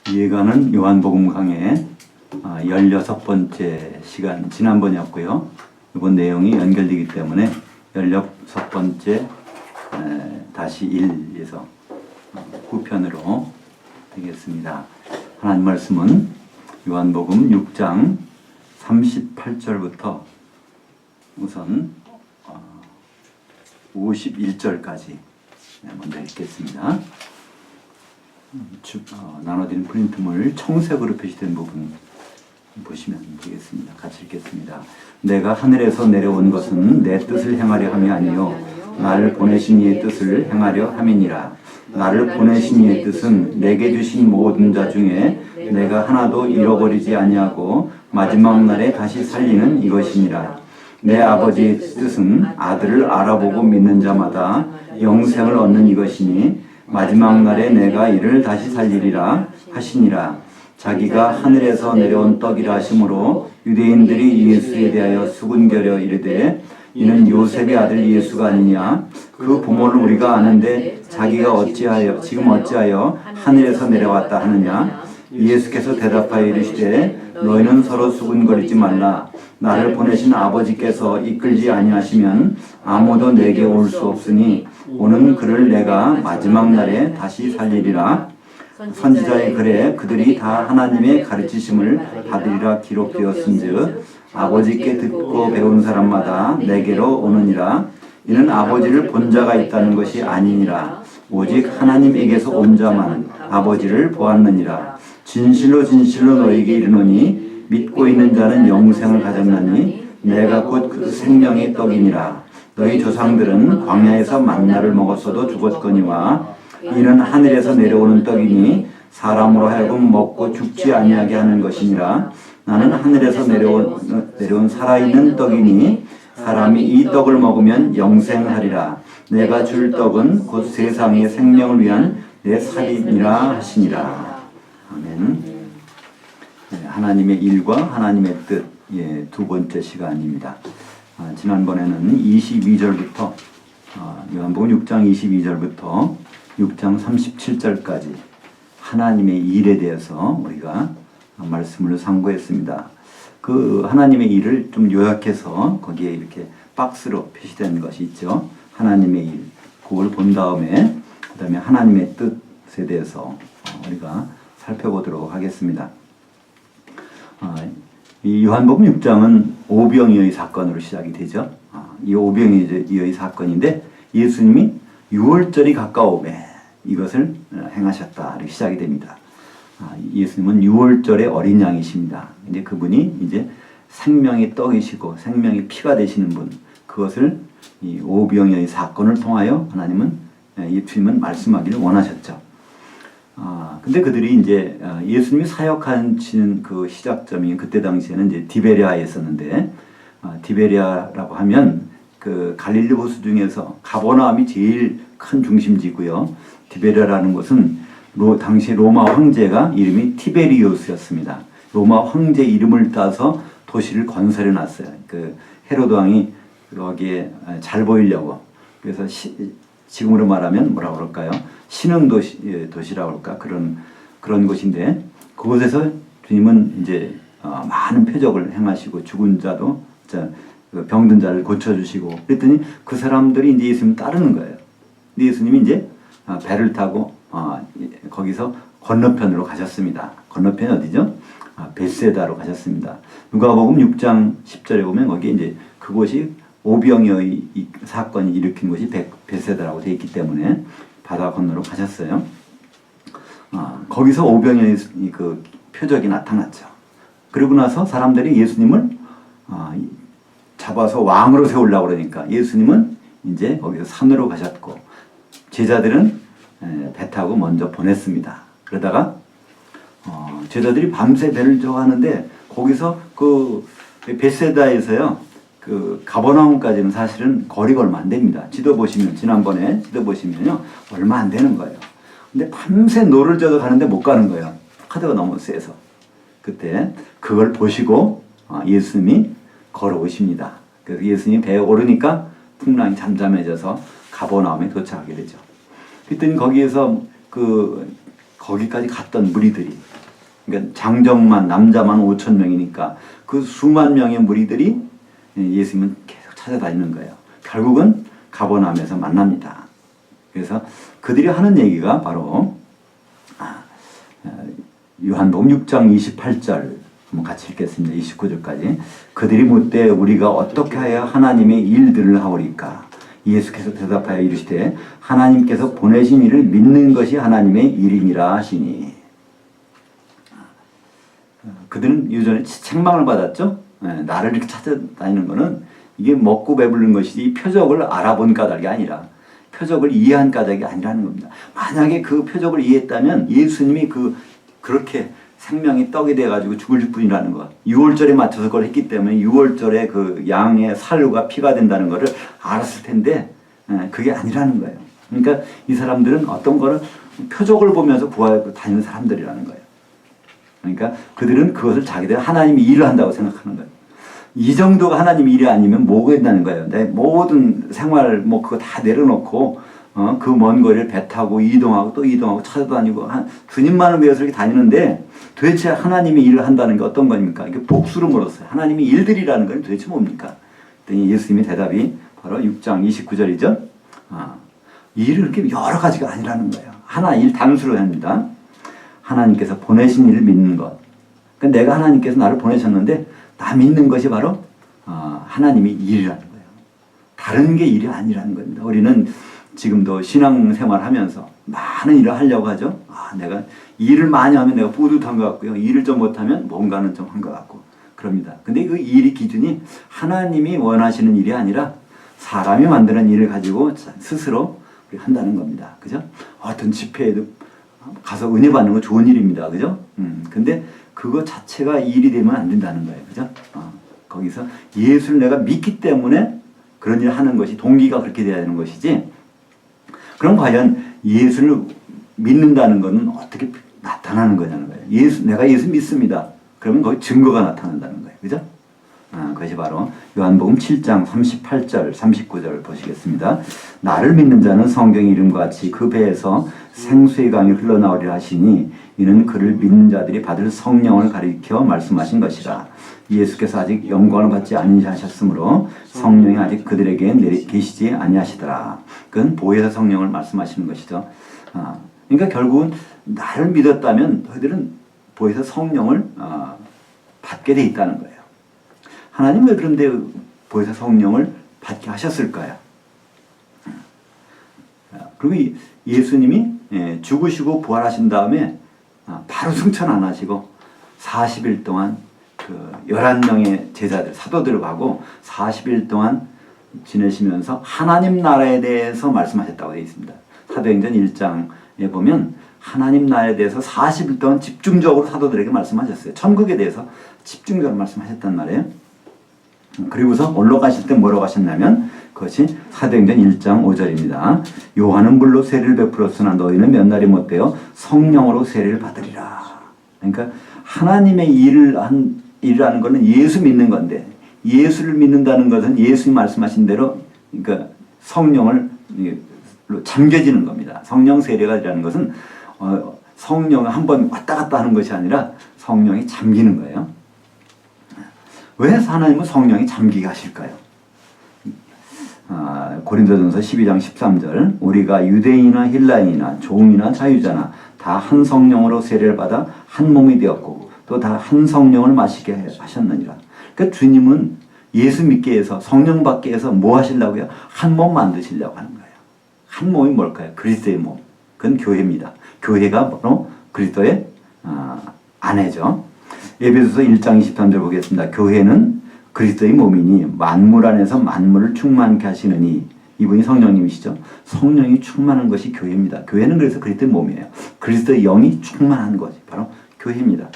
이해가는 요한복음 강의 16번째 시간 지난번이었고요. 이번 내용이 연결되기 때문에 16번째 다시 1에서 후편으로 되겠습니다. 하나님 말씀은 요한복음 6장 38절부터 우선 51절까지 먼저 읽겠습니다. 나눠드린 프린트물 청색으로 표시된 부분 보시면 되겠습니다. 같이 읽겠습니다. 내가 하늘에서 내려온 것은 내 뜻을 행하려 함이 아니요 나를 보내신 이의 뜻을 행하려 함이니라. 나를 보내신 이의 뜻은 내게 주신 모든 자 중에 내가 하나도 잃어버리지 아니하고 마지막 날에 다시 살리는 이것이니라. 내 아버지의 뜻은 아들을 알아보고 믿는 자마다 영생을 얻는 이것이니 마지막 날에 내가 이를 다시 살리리라 하시니라. 자기가 하늘에서 내려온 떡이라 하심으로 유대인들이 예수에 대하여 수군거려 이르되 이는 요셉의 아들 예수가 아니냐. 그 부모를 우리가 아는데 자기가 지금 어찌하여 하늘에서 내려왔다 하느냐. 예수께서 대답하여 이르시되 너희는 서로 수군거리지 말라. 나를 보내신 아버지께서 이끌지 아니하시면 아무도 내게 올 수 없으니 오는 그를 내가 마지막 날에 다시 살리리라. 선지자의 글에 그들이 다 하나님의 가르치심을 받으리라 기록되었은즉 아버지께 듣고 배운 사람마다 내게로 오느니라. 이는 아버지를 본 자가 있다는 것이 아니니라. 오직 하나님에게서 온 자만 아버지를 보았느니라. 진실로 진실로 너희에게 이르노니 믿고 있는 자는 영생을 가졌나니 내가 곧 그 생명의 떡이니라. 너희 조상들은 광야에서 만나를 먹었어도 죽었거니와 이는 하늘에서 내려오는 떡이니 사람으로 하여금 먹고 죽지 아니하게 하는 것이니라. 나는 하늘에서 내려온 살아있는 떡이니 사람이 이 떡을 먹으면 영생하리라. 내가 줄 떡은 곧 세상의 생명을 위한 내 살이니라 하시니라. 아멘. 하나님의 일과 하나님의 뜻, 두 번째 시간입니다. 지난번에는 22절부터 요한복음 6장 22절부터 6장 37절까지 하나님의 일에 대해서 우리가 말씀을 상고했습니다. 그 하나님의 일을 좀 요약해서 거기에 이렇게 박스로 표시된 것이 있죠. 하나님의 일, 그걸 본 다음에 그 다음에 하나님의 뜻에 대해서 우리가 살펴보도록 하겠습니다. 이 요한복음 6장은 오병이어의 사건으로 시작이 되죠. 이 오병이어의 사건인데 예수님이 6월절이 가까움에 이것을 행하셨다. 이렇게 시작이 됩니다. 예수님은 6월절의 어린 양이십니다. 이제 그분이 이제 생명의 떡이시고 생명의 피가 되시는 분, 그것을 이 오병이어의 사건을 통하여 하나님은 예수님은 말씀하기를 원하셨죠. 근데 그들이 이제 예수님이 사역하시는 그 시작점이 그때 당시에는 이제 디베랴에 있었는데 디베랴라고 하면 그 갈릴리 호수 중에서 가버나움이 제일 큰 중심지고요. 디베랴라는 곳은 당시 로마 황제가 이름이 티베리우스였습니다. 로마 황제 이름을 따서 도시를 건설해 놨어요. 그 헤로드 왕이 거기에 잘 보이려고. 그래서 지금으로 말하면 뭐라고 그럴까요? 신흥 도시라고 할까? 그런 곳인데 그곳에서 주님은 이제 많은 표적을 행하시고 죽은 자도 병든 자를 고쳐주시고 그랬더니 그 사람들이 이제 예수님 따르는 거예요. 근데 예수님이 이제 배를 타고 거기서 건너편으로 가셨습니다. 건너편이 어디죠? 벳세다로 가셨습니다. 누가복음 6장 10절에 보면 거기에 이제 그곳이 오병이어의 사건이 일으킨 곳이 벳세다라고 되어 있기 때문에 바다 건너로 가셨어요. 거기서 오병이어의 그 표적이 나타났죠. 그러고 나서 사람들이 예수님을 잡아서 왕으로 세우려고 그러니까 예수님은 이제 거기서 산으로 가셨고 제자들은 배 타고 먼저 보냈습니다. 그러다가 제자들이 밤새 배를 하는데 거기서 그 벳세다에서요 그 가버나움까지는 사실은 거리가 얼마 안 됩니다. 지도 보시면 지난번에 지도 보시면요 얼마 안 되는 거예요. 근데 밤새 노를 져서 가는데 못 가는 거예요. 카드가 너무 세서. 그때 그걸 보시고 예수님이 걸어오십니다. 그래서 예수님이 배에 오르니까 풍랑이 잠잠해져서 가버나움에 도착하게 되죠. 그랬더니 거기에서 거기까지 갔던 무리들이 그러니까 장정만 남자만 5천 명이니까 그 수만 명의 무리들이 예수님은 계속 찾아다니는 거예요. 결국은 가버나움에서 만납니다. 그래서 그들이 하는 얘기가 바로 요한복음 6장 28절 한번 같이 읽겠습니다. 29절까지. 그들이 묻되 우리가 어떻게 하여 하나님의 일들을 하오리까? 예수께서 대답하여 이르시되 하나님께서 보내신 이를 믿는 것이 하나님의 일이니라 하시니. 그들은 유전에 책망을 받았죠. 나를 이렇게 찾아다니는 거는 이게 먹고 배부른 것이지 표적을 알아본 까닭이 아니라 표적을 이해한 까닭이 아니라는 겁니다. 만약에 그 표적을 이해했다면 예수님이 그렇게 생명이 떡이 돼가지고 죽을 뿐이라는 것. 6월절에 맞춰서 그걸 했기 때문에 6월절에 그 양의 살과 피가 된다는 것을 알았을 텐데 그게 아니라는 거예요. 그러니까 이 사람들은 어떤 거를 표적을 보면서 구하고 다니는 사람들이라는 거예요. 그러니까 그들은 그것을 자기들 하나님이 일을 한다고 생각하는 거예요. 이 정도가 하나님 일이 아니면 뭐가 된다는 거예요. 내 모든 생활 그거 다 내려놓고 그 먼 거리를 배 타고 이동하고 또 이동하고 찾아다니고 주님만을 위해서 이렇게 다니는데 도대체 하나님이 일을 한다는 게 어떤 겁니까? 이게 복수로 물었어요. 하나님이 일들이라는 건 도대체 뭡니까? 그랬더니 예수님의 대답이 바로 6장 29절이죠. 일은 이렇게 여러 가지가 아니라는 거예요. 하나 일 단수로 합니다. 하나님께서 보내신 일을 믿는 것. 그러니까 내가 하나님께서 나를 보내셨는데 나 믿는 것이 바로 하나님의 일이라는 거예요. 다른 게 일이 아니라는 겁니다. 우리는 지금도 신앙생활 하면서 많은 일을 하려고 하죠. 내가 일을 많이 하면 내가 뿌듯한 것 같고요. 일을 좀 못하면 뭔가는 좀 한 것 같고 그럽니다. 근데 그 일이 기준이 하나님이 원하시는 일이 아니라 사람이 만드는 일을 가지고 스스로 한다는 겁니다. 그죠? 어떤 집회에도 가서 은혜 받는 거 좋은 일입니다. 그죠? 근데 그거 자체가 일이 되면 안 된다는 거예요. 그죠? 거기서 예수를 내가 믿기 때문에 그런 일을 하는 것이 동기가 그렇게 돼야 되는 것이지. 그럼 과연 예수를 믿는다는 것은 어떻게 나타나는 거냐는 거예요. 내가 예수 믿습니다. 그러면 거기 증거가 나타난다는 거예요. 그죠? 그것이 바로 요한복음 7장 38절, 39절 보시겠습니다. 나를 믿는 자는 성경 이름과 같이 그 배에서 생수의 강이 흘러나오리라 하시니 이는 그를 믿는 자들이 받을 성령을 가리켜 말씀하신 것이라. 예수께서 아직 영광을 받지 아니하셨으므로 성령이 아직 그들에게 계시지 아니하시더라. 그건 보혜사 성령을 말씀하시는 것이죠. 그러니까 결국은 나를 믿었다면 너희들은 보혜사 성령을 받게 돼 있다는 거예요. 하나님 왜 그런데 보혜사 성령을 받게 하셨을까요? 그리고 예수님이 죽으시고 부활하신 다음에 바로 승천 안 하시고 40일 동안 11명의 제자들, 사도들하고 40일 동안 지내시면서 하나님 나라에 대해서 말씀하셨다고 되어 있습니다. 사도행전 1장에 보면 하나님 나라에 대해서 40일 동안 집중적으로 사도들에게 말씀하셨어요. 천국에 대해서 집중적으로 말씀하셨단 말이에요. 그리고서 올라가실 때 뭐라고 하셨냐면 그것이 사도행전 1장 5절입니다. 요한은 물로 세례를 베풀었으나 너희는 몇 날이 못되어 성령으로 세례를 받으리라. 그러니까 하나님의 일이라는 것은 예수 믿는 건데 예수를 믿는다는 것은 예수님 말씀하신 대로 그러니까 성령을 잠겨지는 겁니다. 성령 세례가라는 것은 성령을 한번 왔다 갔다 하는 것이 아니라 성령이 잠기는 거예요. 왜 하나님은 성령이 잠기게 하실까요? 고린도전서 12장 13절 우리가 유대인이나 헬라인이나 종이나 자유자나 다 한 성령으로 세례를 받아 한 몸이 되었고 또 다 한 성령을 마시게 하셨느니라. 그러니까 주님은 예수 믿게 해서 성령 받게 해서 뭐 하시려고요? 한 몸 만드시려고 하는 거예요. 한 몸이 뭘까요? 그리스도의 몸. 그건 교회입니다. 교회가 바로 그리스도의 아내죠. 에베소서 1장 23절 보겠습니다. 교회는 그리스도의 몸이니 만물 안에서 만물을 충만케 하시느니 이분이 성령님이시죠. 성령이 충만한 것이 교회입니다. 교회는 그래서 그리스도의 몸이에요. 그리스도의 영이 충만한 것이 바로 교회입니다.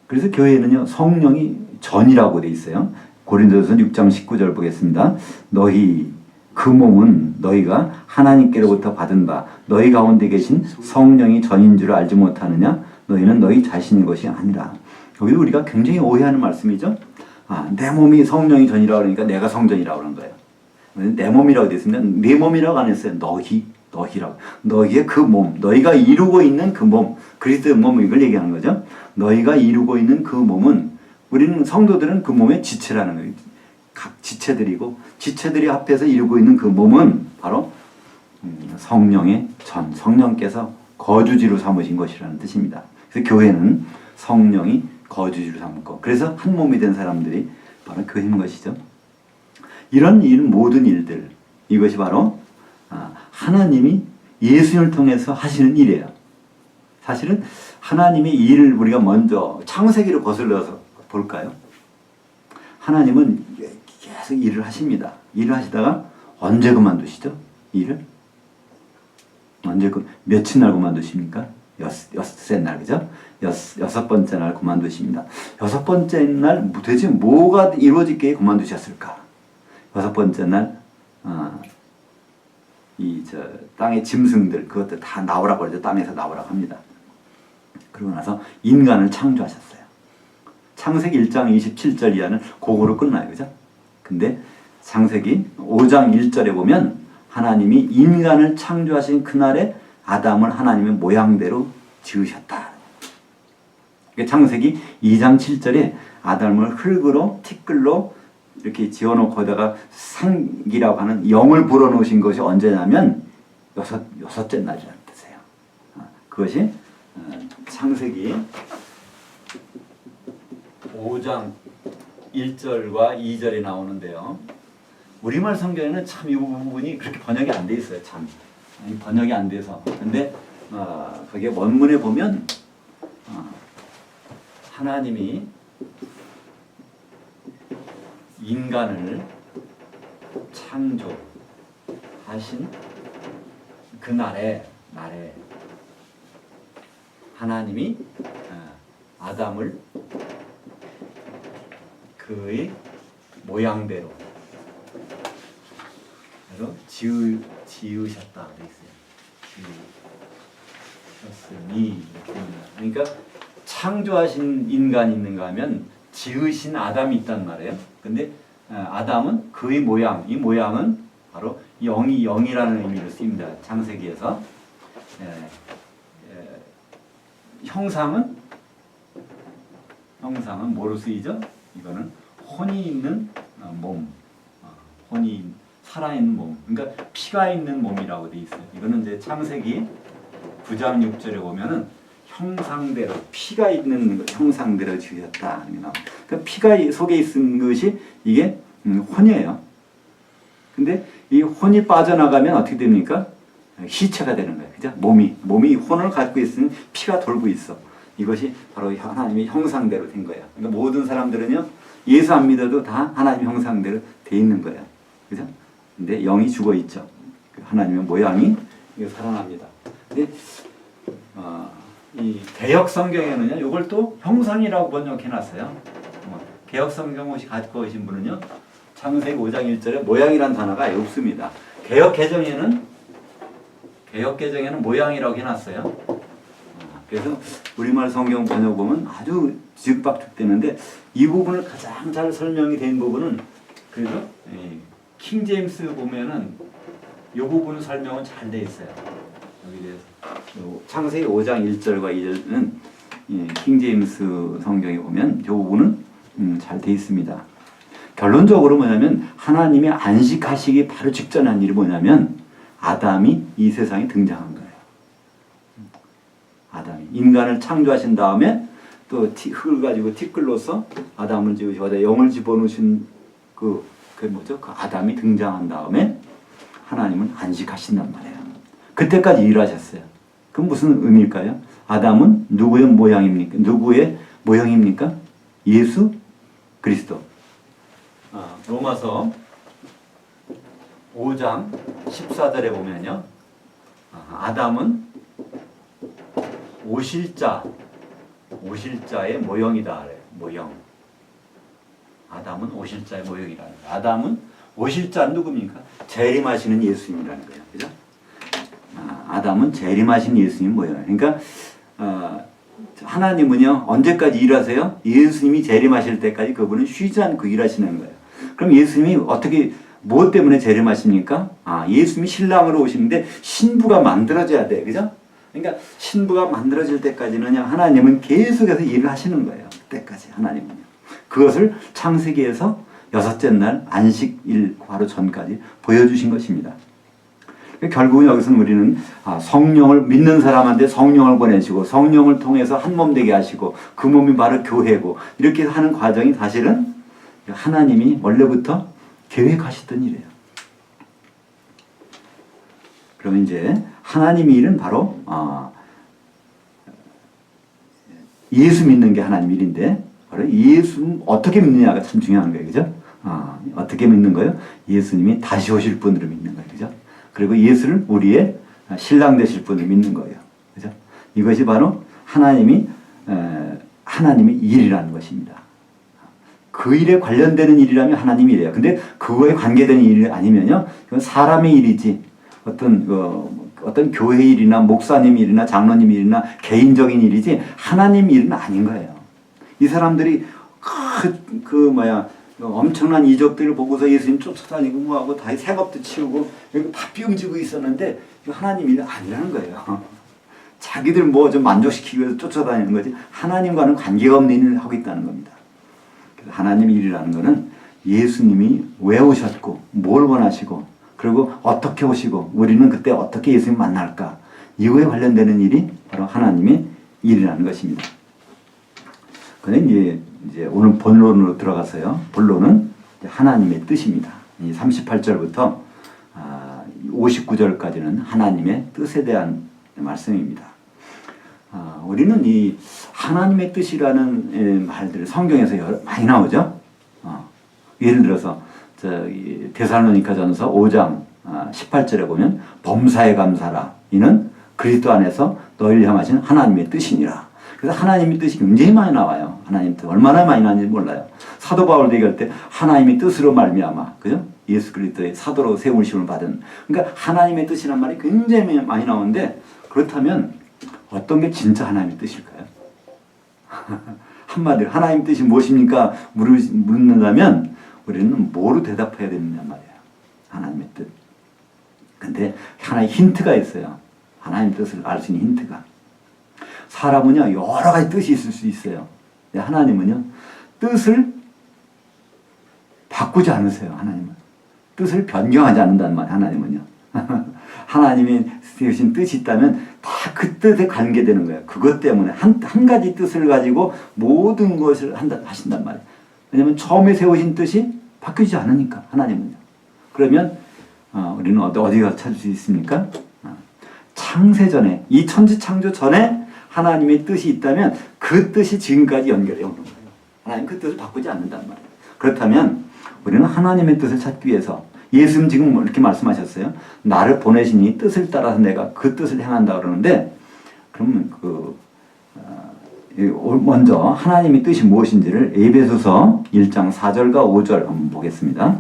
그래서 교회는요 성령이 전이라고 돼 있어요. 고린도전서 6장 19절 보겠습니다. 너희 그 몸은 너희가 하나님께로부터 받은 바 너희 가운데 계신 성령이 전인 줄 알지 못하느냐? 너희는 너희 자신인 것이 아니라. 여기도 우리가 굉장히 오해하는 말씀이죠. 내 몸이 성령이 전이라고 그러니까 내가 성전이라고 그런 거예요. 내 몸이라고 되어 있으면 내 몸이라고 안 했어요. 너희. 너희라고. 너희의 그 몸, 너희가 이루고 있는 그 몸, 그리스도의 몸 이걸 얘기하는 거죠. 너희가 이루고 있는 그 몸은 우리는 성도들은 그 몸의 지체라는 거예요. 각 지체들이고 지체들이 합해서 이루고 있는 그 몸은 바로 성령의 전, 성령께서 거주지로 삼으신 것이라는 뜻입니다. 그래서 교회는 성령이 거주지로 삼고 그래서 한 몸이 된 사람들이 바로 교회인 것이죠. 이런 모든 일들 이것이 바로 하나님이 예수님을 통해서 하시는 일이에요. 사실은 하나님의 일을 우리가 먼저 창세기로 거슬러서 볼까요? 하나님은 계속 일을 하십니다. 일을 하시다가 언제 그만두시죠? 일을? 언제 며칠 날 그만두십니까? 여섯째 날, 그죠? 여섯 번째 날 그만두십니다. 여섯 번째 날 도대체 뭐가 이루어지기에 그만두셨을까? 여섯 번째 날, 땅의 짐승들, 그것들 다 나오라고 그러죠. 땅에서 나오라고 합니다. 그러고 나서 인간을 창조하셨어요. 창세기 1장 27절 이하는 그거로 끝나요. 그죠? 근데 창세기 5장 1절에 보면 하나님이 인간을 창조하신 그날에 아담을 하나님의 모양대로 지으셨다. 창세기 2장 7절에 아담을 흙으로 티끌로 이렇게 지어놓고 거기다가 상기라고 하는 영을 불어넣으신 것이 언제냐면 여섯째 날이라는 뜻이에요. 그것이 창세기 5장 1절과 2절에 나오는데요. 우리말 성경에는 참 이 부분이 그렇게 번역이 안 돼 있어요. 참 번역이 안 돼서. 근데 거기에 원문에 보면 하나님이 인간을 창조하신 그 날에 하나님이 아담을 그의 모양대로 지으셨다 돼 있어요. 지으셨으니 그러니까 창조하신 인간이 있는가 하면 지으신 아담이 있단 말이에요. 근데 아담은 그의 모양, 이 모양은 바로 영이라는 의미로 쓰입니다. 창세기에서 형상은 뭐로 쓰이죠? 이거는 혼이 있는 몸, 혼이 살아있는 몸, 그러니까 피가 있는 몸이라고 돼 있어요. 이거는 이제 창세기 9장 6절에 보면은 형상대로 피가 있는 형상대로 지으셨다. 그러니까 피가 속에 있는 것이 이게 혼이에요. 근데 이 혼이 빠져나가면 어떻게 됩니까? 희체가 되는 거예요. 그죠? 몸이 혼을 갖고 있으면 피가 돌고 있어. 이것이 바로 하나님의 형상대로 된 거예요. 그러니까 모든 사람들은요, 예수 안 믿어도 다 하나님 형상대로 돼 있는 거예요. 그죠? 근데 영이 죽어 있죠. 하나님의 모양이 살아납니다. 근데 이 개역 성경에는요, 이걸 또 형상이라고 번역해 놨어요. 개역 성경 혹시 갖고 오신 분은요, 창세기 5장 1절에 모양이란 단어가 없습니다. 개역 개정에는 모양이라고 해놨어요. 그래서 우리말 성경 번역 보면 아주 뒤죽박죽되는데 이 부분을 가장 잘 설명이 된 부분은 그래도 킹 제임스 보면은 이 부분 설명은 잘 돼 있어요. 여기 대해서 창세기 5장 1절과 2절은 킹 제임스 성경에 보면 이 부분은 잘 돼 있습니다. 결론적으로 뭐냐면 하나님이 안식하시기 바로 직전에 한 일이 뭐냐면 아담이 이 세상에 등장한 거예요. 아담이 인간을 창조하신 다음에 또 흙을 가지고 티끌로서 아담을 지으시고 영을 집어넣으신 그 아담이 등장한 다음에 하나님은 안식하신단 말이에요. 그때까지 일하셨어요. 그럼 무슨 의미일까요? 아담은 누구의 모양입니까? 누구의 모형입니까? 예수 그리스도. 로마서 5장 14절에 보면요, 아담은 오실자의 모형이다. 모형. 아담은 오실자의 모형이라. 아담은 오실자는 누굽니까? 재림하시는 예수님이라는 거예요. 그죠? 아담은 재림하신 예수님 모형. 그러니까 하나님은요, 언제까지 일하세요? 예수님이 재림하실 때까지 그분은 쉬지 않고 일하시는 거예요. 그럼 예수님이 어떻게 무엇 때문에 재림하십니까? 예수님이 신랑으로 오시는데 신부가 만들어져야 돼. 그죠? 그러니까 신부가 만들어질 때까지는 하나님은 계속해서 일을 하시는 거예요. 그때까지 하나님은요. 그것을 창세기에서 여섯째 날 안식일 바로 전까지 보여주신 것입니다. 결국은 여기서는 우리는 성령을 믿는 사람한테 성령을 보내시고 성령을 통해서 한 몸 되게 하시고 그 몸이 바로 교회고 이렇게 하는 과정이 사실은 하나님이 원래부터 계획하셨던 일이에요. 그러면 이제 하나님의 일은 바로 예수 믿는 게 하나님 일인데 바로 예수 어떻게 믿느냐가 참 중요한 거예요. 그죠? 어떻게 믿는 거예요? 예수님이 다시 오실 분으로 믿는 거예요. 그죠? 그리고 예수를 우리의 신랑 되실 분을 믿는 거예요. 그죠? 이것이 바로 하나님의 일이라는 것입니다. 그 일에 관련되는 일이라면 하나님 일이에요. 근데 그거에 관계되는 일이 아니면요, 그건 사람의 일이지, 어떤 교회 일이나 목사님 일이나 장로님 일이나 개인적인 일이지 하나님 일은 아닌 거예요. 이 사람들이 엄청난 이적들을 보고서 예수님 쫓아다니고 뭐하고 다 생업도 치우고 다 비용지고 있었는데 하나님 일은 아니라는 거예요. 자기들 뭐 좀 만족시키기 위해서 쫓아다니는 거지 하나님과는 관계가 없는 일을 하고 있다는 겁니다. 그래서 하나님 일이라는 것은 예수님이 왜 오셨고 뭘 원하시고 그리고 어떻게 오시고 우리는 그때 어떻게 예수님 만날까 이거에 관련되는 일이 바로 하나님의 일이라는 것입니다. 그런데 이제 오늘 본론으로 들어가서요. 본론은 하나님의 뜻입니다. 38절부터 59절까지는 하나님의 뜻에 대한 말씀입니다. 우리는 이 하나님의 뜻이라는 말들이 성경에서 많이 나오죠. 예를 들어서 데살로니가전서 5장 18절에 보면 범사에 감사라 이는 그리스도 안에서 너희를 향하신 하나님의 뜻이니라. 그래서 하나님의 뜻이 굉장히 많이 나와요. 하나님 뜻 얼마나 많이 나는지 몰라요. 사도 바울도 얘기할 때 하나님의 뜻으로 말미암아, 그죠? 예수 그리스도의 사도로 세우심을 받은. 그러니까 하나님의 뜻이란 말이 굉장히 많이 나오는데 그렇다면 어떤 게 진짜 하나님의 뜻일까요? 한마디로 하나님의 뜻이 무엇입니까? 묻는다면 우리는 뭐로 대답해야 되느냐 말이에요. 하나님의 뜻. 근데 하나의 힌트가 있어요. 하나님의 뜻을 알 수 있는 힌트가. 사람은요 여러 가지 뜻이 있을 수 있어요. 근데 하나님은요 뜻을 바꾸지 않으세요. 하나님은 뜻을 변경하지 않는다는 말이에요. 하나님은요 하나님이 세우신 뜻이 있다면 다 그 뜻에 관계되는 거예요. 그것 때문에 한 가지 뜻을 가지고 모든 것을 하신단 말이에요. 왜냐하면 처음에 세우신 뜻이 바뀌지 않으니까 하나님은요. 그러면 우리는 어디가 찾을 수 있습니까? 창세전에 이 천지창조 전에 하나님의 뜻이 있다면 그 뜻이 지금까지 연결해 오는 거예요. 하나님 그 뜻을 바꾸지 않는단 말이에요. 그렇다면 우리는 하나님의 뜻을 찾기 위해서 예수님 지금 이렇게 말씀하셨어요. 나를 보내신 이 뜻을 따라서 내가 그 뜻을 행한다 그러는데 그러면 먼저 하나님의 뜻이 무엇인지를 에베소서 1장 4절과 5절 한번 보겠습니다.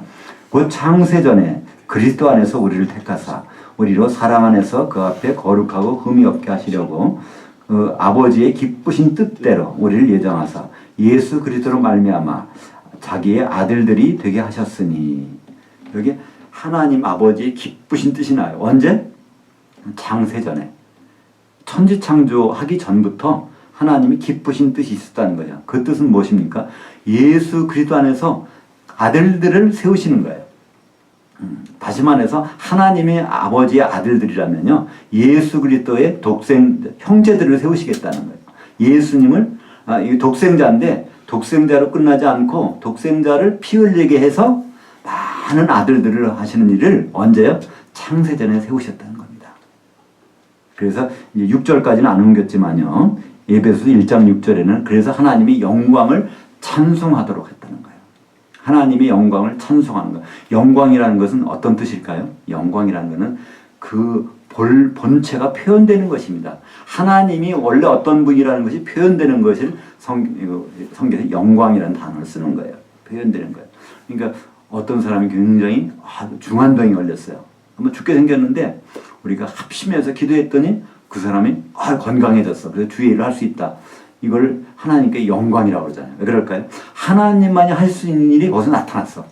곧 창세전에 그리스도 안에서 우리를 택하사 우리로 사랑 안에서 그 앞에 거룩하고 흠이 없게 하시려고 그 아버지의 기쁘신 뜻대로 우리를 예정하사 예수 그리스도로 말미암아 자기의 아들들이 되게 하셨으니. 여기 하나님 아버지의 기쁘신 뜻이 나요. 언제? 창세전에. 천지창조하기 전부터 하나님이 기쁘신 뜻이 있었다는 거죠. 그 뜻은 무엇입니까? 예수 그리스도 안에서 아들들을 세우시는 거예요. 다시 말해서 하나님의 아버지의 아들들이라면요 예수 그리스도의 형제들을 세우시겠다는 거예요. 예수님을 독생자인데 독생자로 끝나지 않고 독생자를 피 흘리게 해서 많은 아들들을 하시는 일을 언제요? 창세전에 세우셨다는 겁니다. 그래서 이제 6절까지는 안 옮겼지만요 에베소서 1장 6절에는 그래서 하나님의 영광을 찬송하도록 했다는 거예요. 하나님의 영광을 찬송하는 것. 영광이라는 것은 어떤 뜻일까요? 영광이라는 것은 그 본체가 표현되는 것입니다. 하나님이 원래 어떤 분이라는 것이 표현되는 것을 성경에서 영광이라는 단어를 쓰는 거예요. 표현되는 거예요. 그러니까 어떤 사람이 굉장히 중환병이 걸렸어요. 한번 죽게 생겼는데 우리가 합심해서 기도했더니 그 사람이 건강해졌어. 그래서 주의 일을 할 수 있다. 이걸 하나님께 영광이라고 그러잖아요. 왜 그럴까요? 하나님만이 할 수 있는 일이 거기서 나타났어.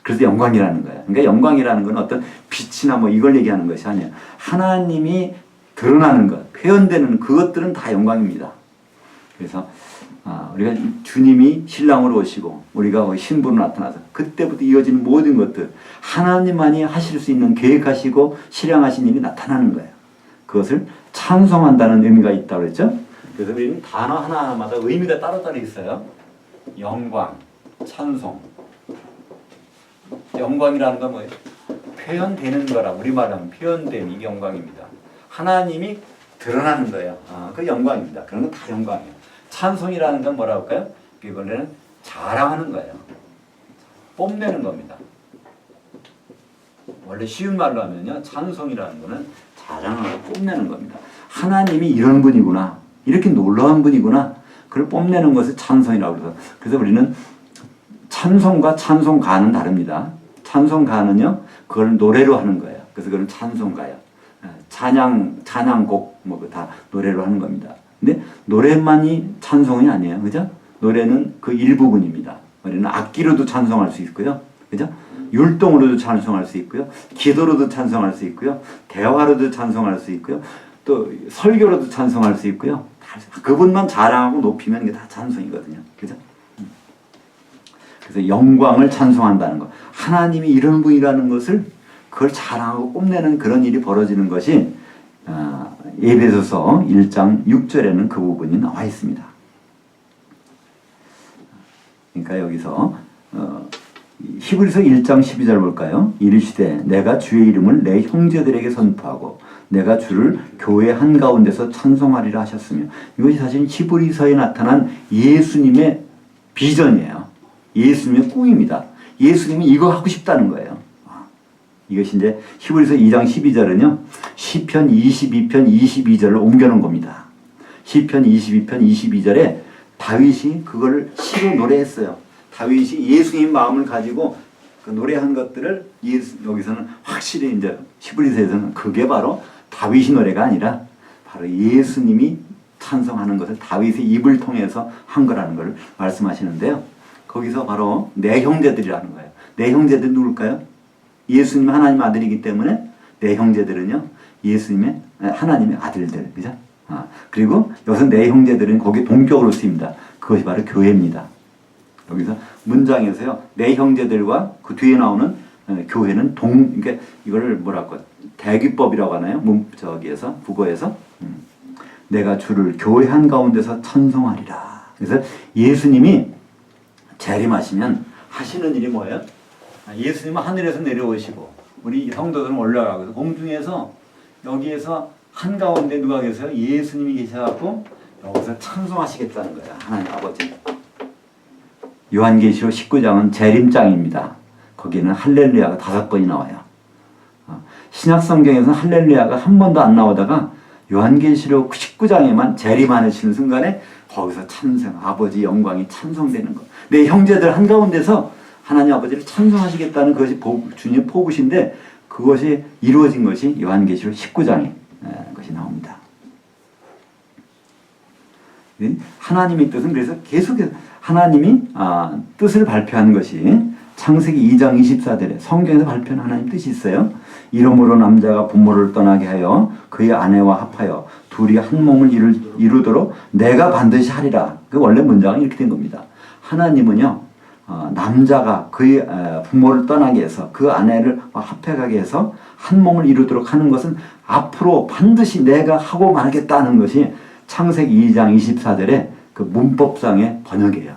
그래서 영광이라는 거예요. 그러니까 영광이라는 건 어떤 빛이나 뭐 이걸 얘기하는 것이 아니에요. 하나님이 드러나는 것, 표현되는 그것들은 다 영광입니다. 그래서 우리가 주님이 신랑으로 오시고 우리가 신부로 나타나서 그때부터 이어지는 모든 것들 하나님만이 하실 수 있는 계획하시고 실행하신 일이 나타나는 거예요. 그것을 찬송한다는 의미가 있다고 그랬죠. 그래서 우리는 단어 하나하나마다 의미가 따로따로 있어요. 영광, 찬송. 영광이라는 건 뭐예요? 표현되는 거라 우리말로 하면 표현됨이 이게 영광입니다. 하나님이 드러나는 거예요. 그 영광입니다. 그런 건 다 영광이에요. 찬송이라는 건 뭐라고 할까요? 이번에는 자랑하는 거예요. 뽐내는 겁니다. 원래 쉬운 말로 하면요, 찬송이라는 거는 자랑하고 뽐내는 겁니다. 하나님이 이런 분이구나, 이렇게 놀라운 분이구나, 그걸 뽐내는 것을 찬송이라고 그래서. 그래서 우리는 찬송과 찬송가는 다릅니다. 찬송가는요, 그걸 노래로 하는 거예요. 그래서 그건 찬송가예요. 찬양곡 뭐 다 노래로 하는 겁니다. 근데 노래만이 찬송이 아니에요. 그죠? 노래는 그 일부분입니다. 우리는 악기로도 찬송할 수 있고요. 그죠? 율동으로도 찬송할 수 있고요. 기도로도 찬송할 수 있고요. 대화로도 찬송할 수 있고요. 또 설교로도 찬송할 수 있고요. 그분만 자랑하고 높이면 이게 다 찬송이거든요. 그죠? 그래서 영광을 찬송한다는 것. 하나님이 이런 분이라는 것을 그걸 자랑하고 뽐내는 그런 일이 벌어지는 것이 에베소서 1장 6절에는 그 부분이 나와 있습니다. 그러니까 여기서 히브리서 1장 12절 볼까요? 이르시되 내가 주의 이름을 내 형제들에게 선포하고 내가 주를 교회 한가운데서 찬송하리라 하셨으며, 이것이 사실 히브리서에 나타난 예수님의 비전이에요. 예수님의 꿈입니다. 예수님이 이거 하고 싶다는 거예요. 이것이 이제 히브리서 2장 12절은요. 시편 22편 22절을 옮겨놓은 겁니다. 시편 22편 22절에 다윗이 그거를 시로 노래했어요. 다윗이 예수님 마음을 가지고 그 노래한 것들을 여기서는 확실히 이제 히브리서에서는 그게 바로 다윗의 노래가 아니라 바로 예수님이 찬송하는 것을 다윗의 입을 통해서 한 거라는 걸 말씀하시는데요. 거기서 바로 내 형제들이라는 거예요. 내 형제들 누굴까요? 예수님 하나님 아들이기 때문에 내 형제들은요, 예수님의 하나님의 아들들, 그죠? 그리고 여기서 내 형제들은 거기에 동격으로 쓰입니다. 그것이 바로 교회입니다. 여기서 문장에서요, 내 형제들과 그 뒤에 나오는 교회는 그러니까 이거를 뭐랄까 대귀법이라고 하나요? 저기에서 국어에서 내가 주를 교회 한 가운데서 찬송하리라. 그래서 예수님이 재림하시면 하시는 일이 뭐예요? 예수님은 하늘에서 내려오시고 우리 성도들은 올라가고 공중에서 여기에서 한가운데 누가 계세요? 예수님이 계셔갖고 여기서 찬송하시겠다는 거예요. 하나님 아버지. 요한계시록 19장은 재림장입니다. 거기는 할렐루야가 5번이 나와요. 신약성경에서는 할렐루야가 한 번도 안 나오다가 요한계시록 19장에만 재림하시는 순간에 거기서 찬송, 아버지 영광이 찬송되는 것. 내 형제들 한가운데서 하나님 아버지를 찬송하시겠다는 것이 주님의 포부신데 그것이 이루어진 것이 요한계시록 19장에 것이 나옵니다. 하나님의 뜻은 그래서 계속해서 하나님이 뜻을 발표하는 것이 창세기 2장 24절에 성경에서 발표하는 하나님 뜻이 있어요. 이러므로 남자가 부모를 떠나게 하여 그의 아내와 합하여 둘이 한 몸을 이루도록 내가 반드시 하리라. 그 원래 문장은 이렇게 된 겁니다. 하나님은요, 남자가 그의 부모를 떠나게 해서 그 아내를 합해가게 해서 한 몸을 이루도록 하는 것은 앞으로 반드시 내가 하고 말겠다는 것이 창세기 2장 24절의 그 문법상의 번역이에요.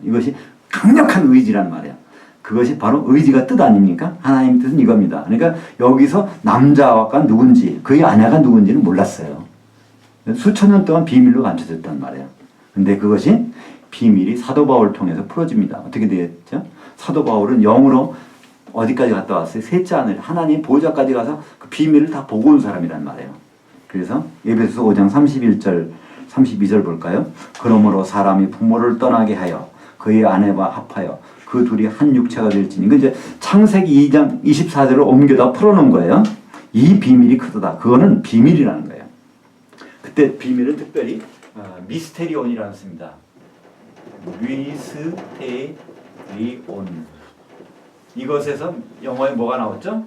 이것이 강력한 의지란 말이에요. 그것이 바로 의지가 뜻 아닙니까? 하나님 뜻은 이겁니다. 그러니까 여기서 남자가 누군지 그의 아내가 누군지는 몰랐어요. 수천 년 동안 비밀로 감춰졌단 말이에요. 근데 그것이 비밀이 사도 바울을 통해서 풀어집니다. 어떻게 되겠죠? 사도 바울은 영으로 어디까지 갔다 왔어요? 셋째 하늘 하나님 보좌까지 가서 그 비밀을 다 보고 온 사람이란 말이에요. 그래서 에베소서 5장 31절 32절 볼까요? 그러므로 사람이 부모를 떠나게 하여 그의 아내와 합하여 그 둘이 한 육체가 될지니. 이제 창세기 2장 24절을 옮겨다 풀어놓은 거예요. 이 비밀이 크다. 그거는 비밀이라는 거예요. 그때 비밀은 특별히 미스테리온이라는 씁니다. 미스테리온. 이것에서 영어에 뭐가 나왔죠?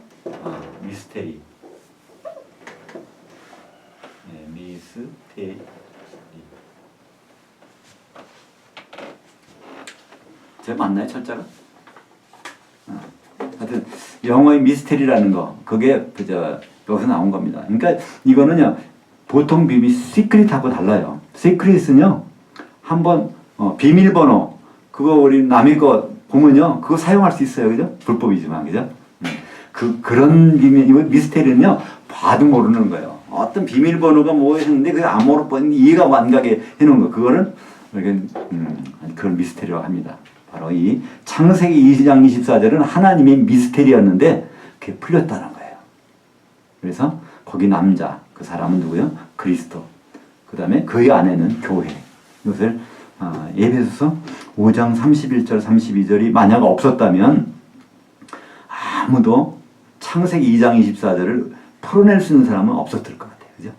미스테리. 네, 미스테리. 제 맞나요, 철자가? 하여튼 영어의 미스테리라는 거, 그게 여기서 나온 겁니다. 그러니까 이거는요, 보통 비밀 시크릿하고 달라요. 시크릿은요, 한번 비밀번호, 그거 우리 남의 거 보면요, 그거 사용할 수 있어요, 그죠? 불법이지만, 그죠? 그런 비밀, 이거 미스테리는요, 봐도 모르는 거예요. 어떤 비밀번호가 뭐였는데 그게 아무런 뻔 이해가 안 가게 해놓은 거, 그거는 그걸 미스테리라고 합니다. 바로 이 창세기 2장 24절은 하나님의 미스테리였는데 그게 풀렸다는 거예요. 그래서 거기 남자, 그 사람은 누구요? 그리스도. 그 다음에 그의 아내는 교회. 이것을 에베소서 5장 31절 32절이 만약 없었다면 아무도 창세기 2장 24절을 풀어낼 수 있는 사람은 없었을 것 같아요. 그죠?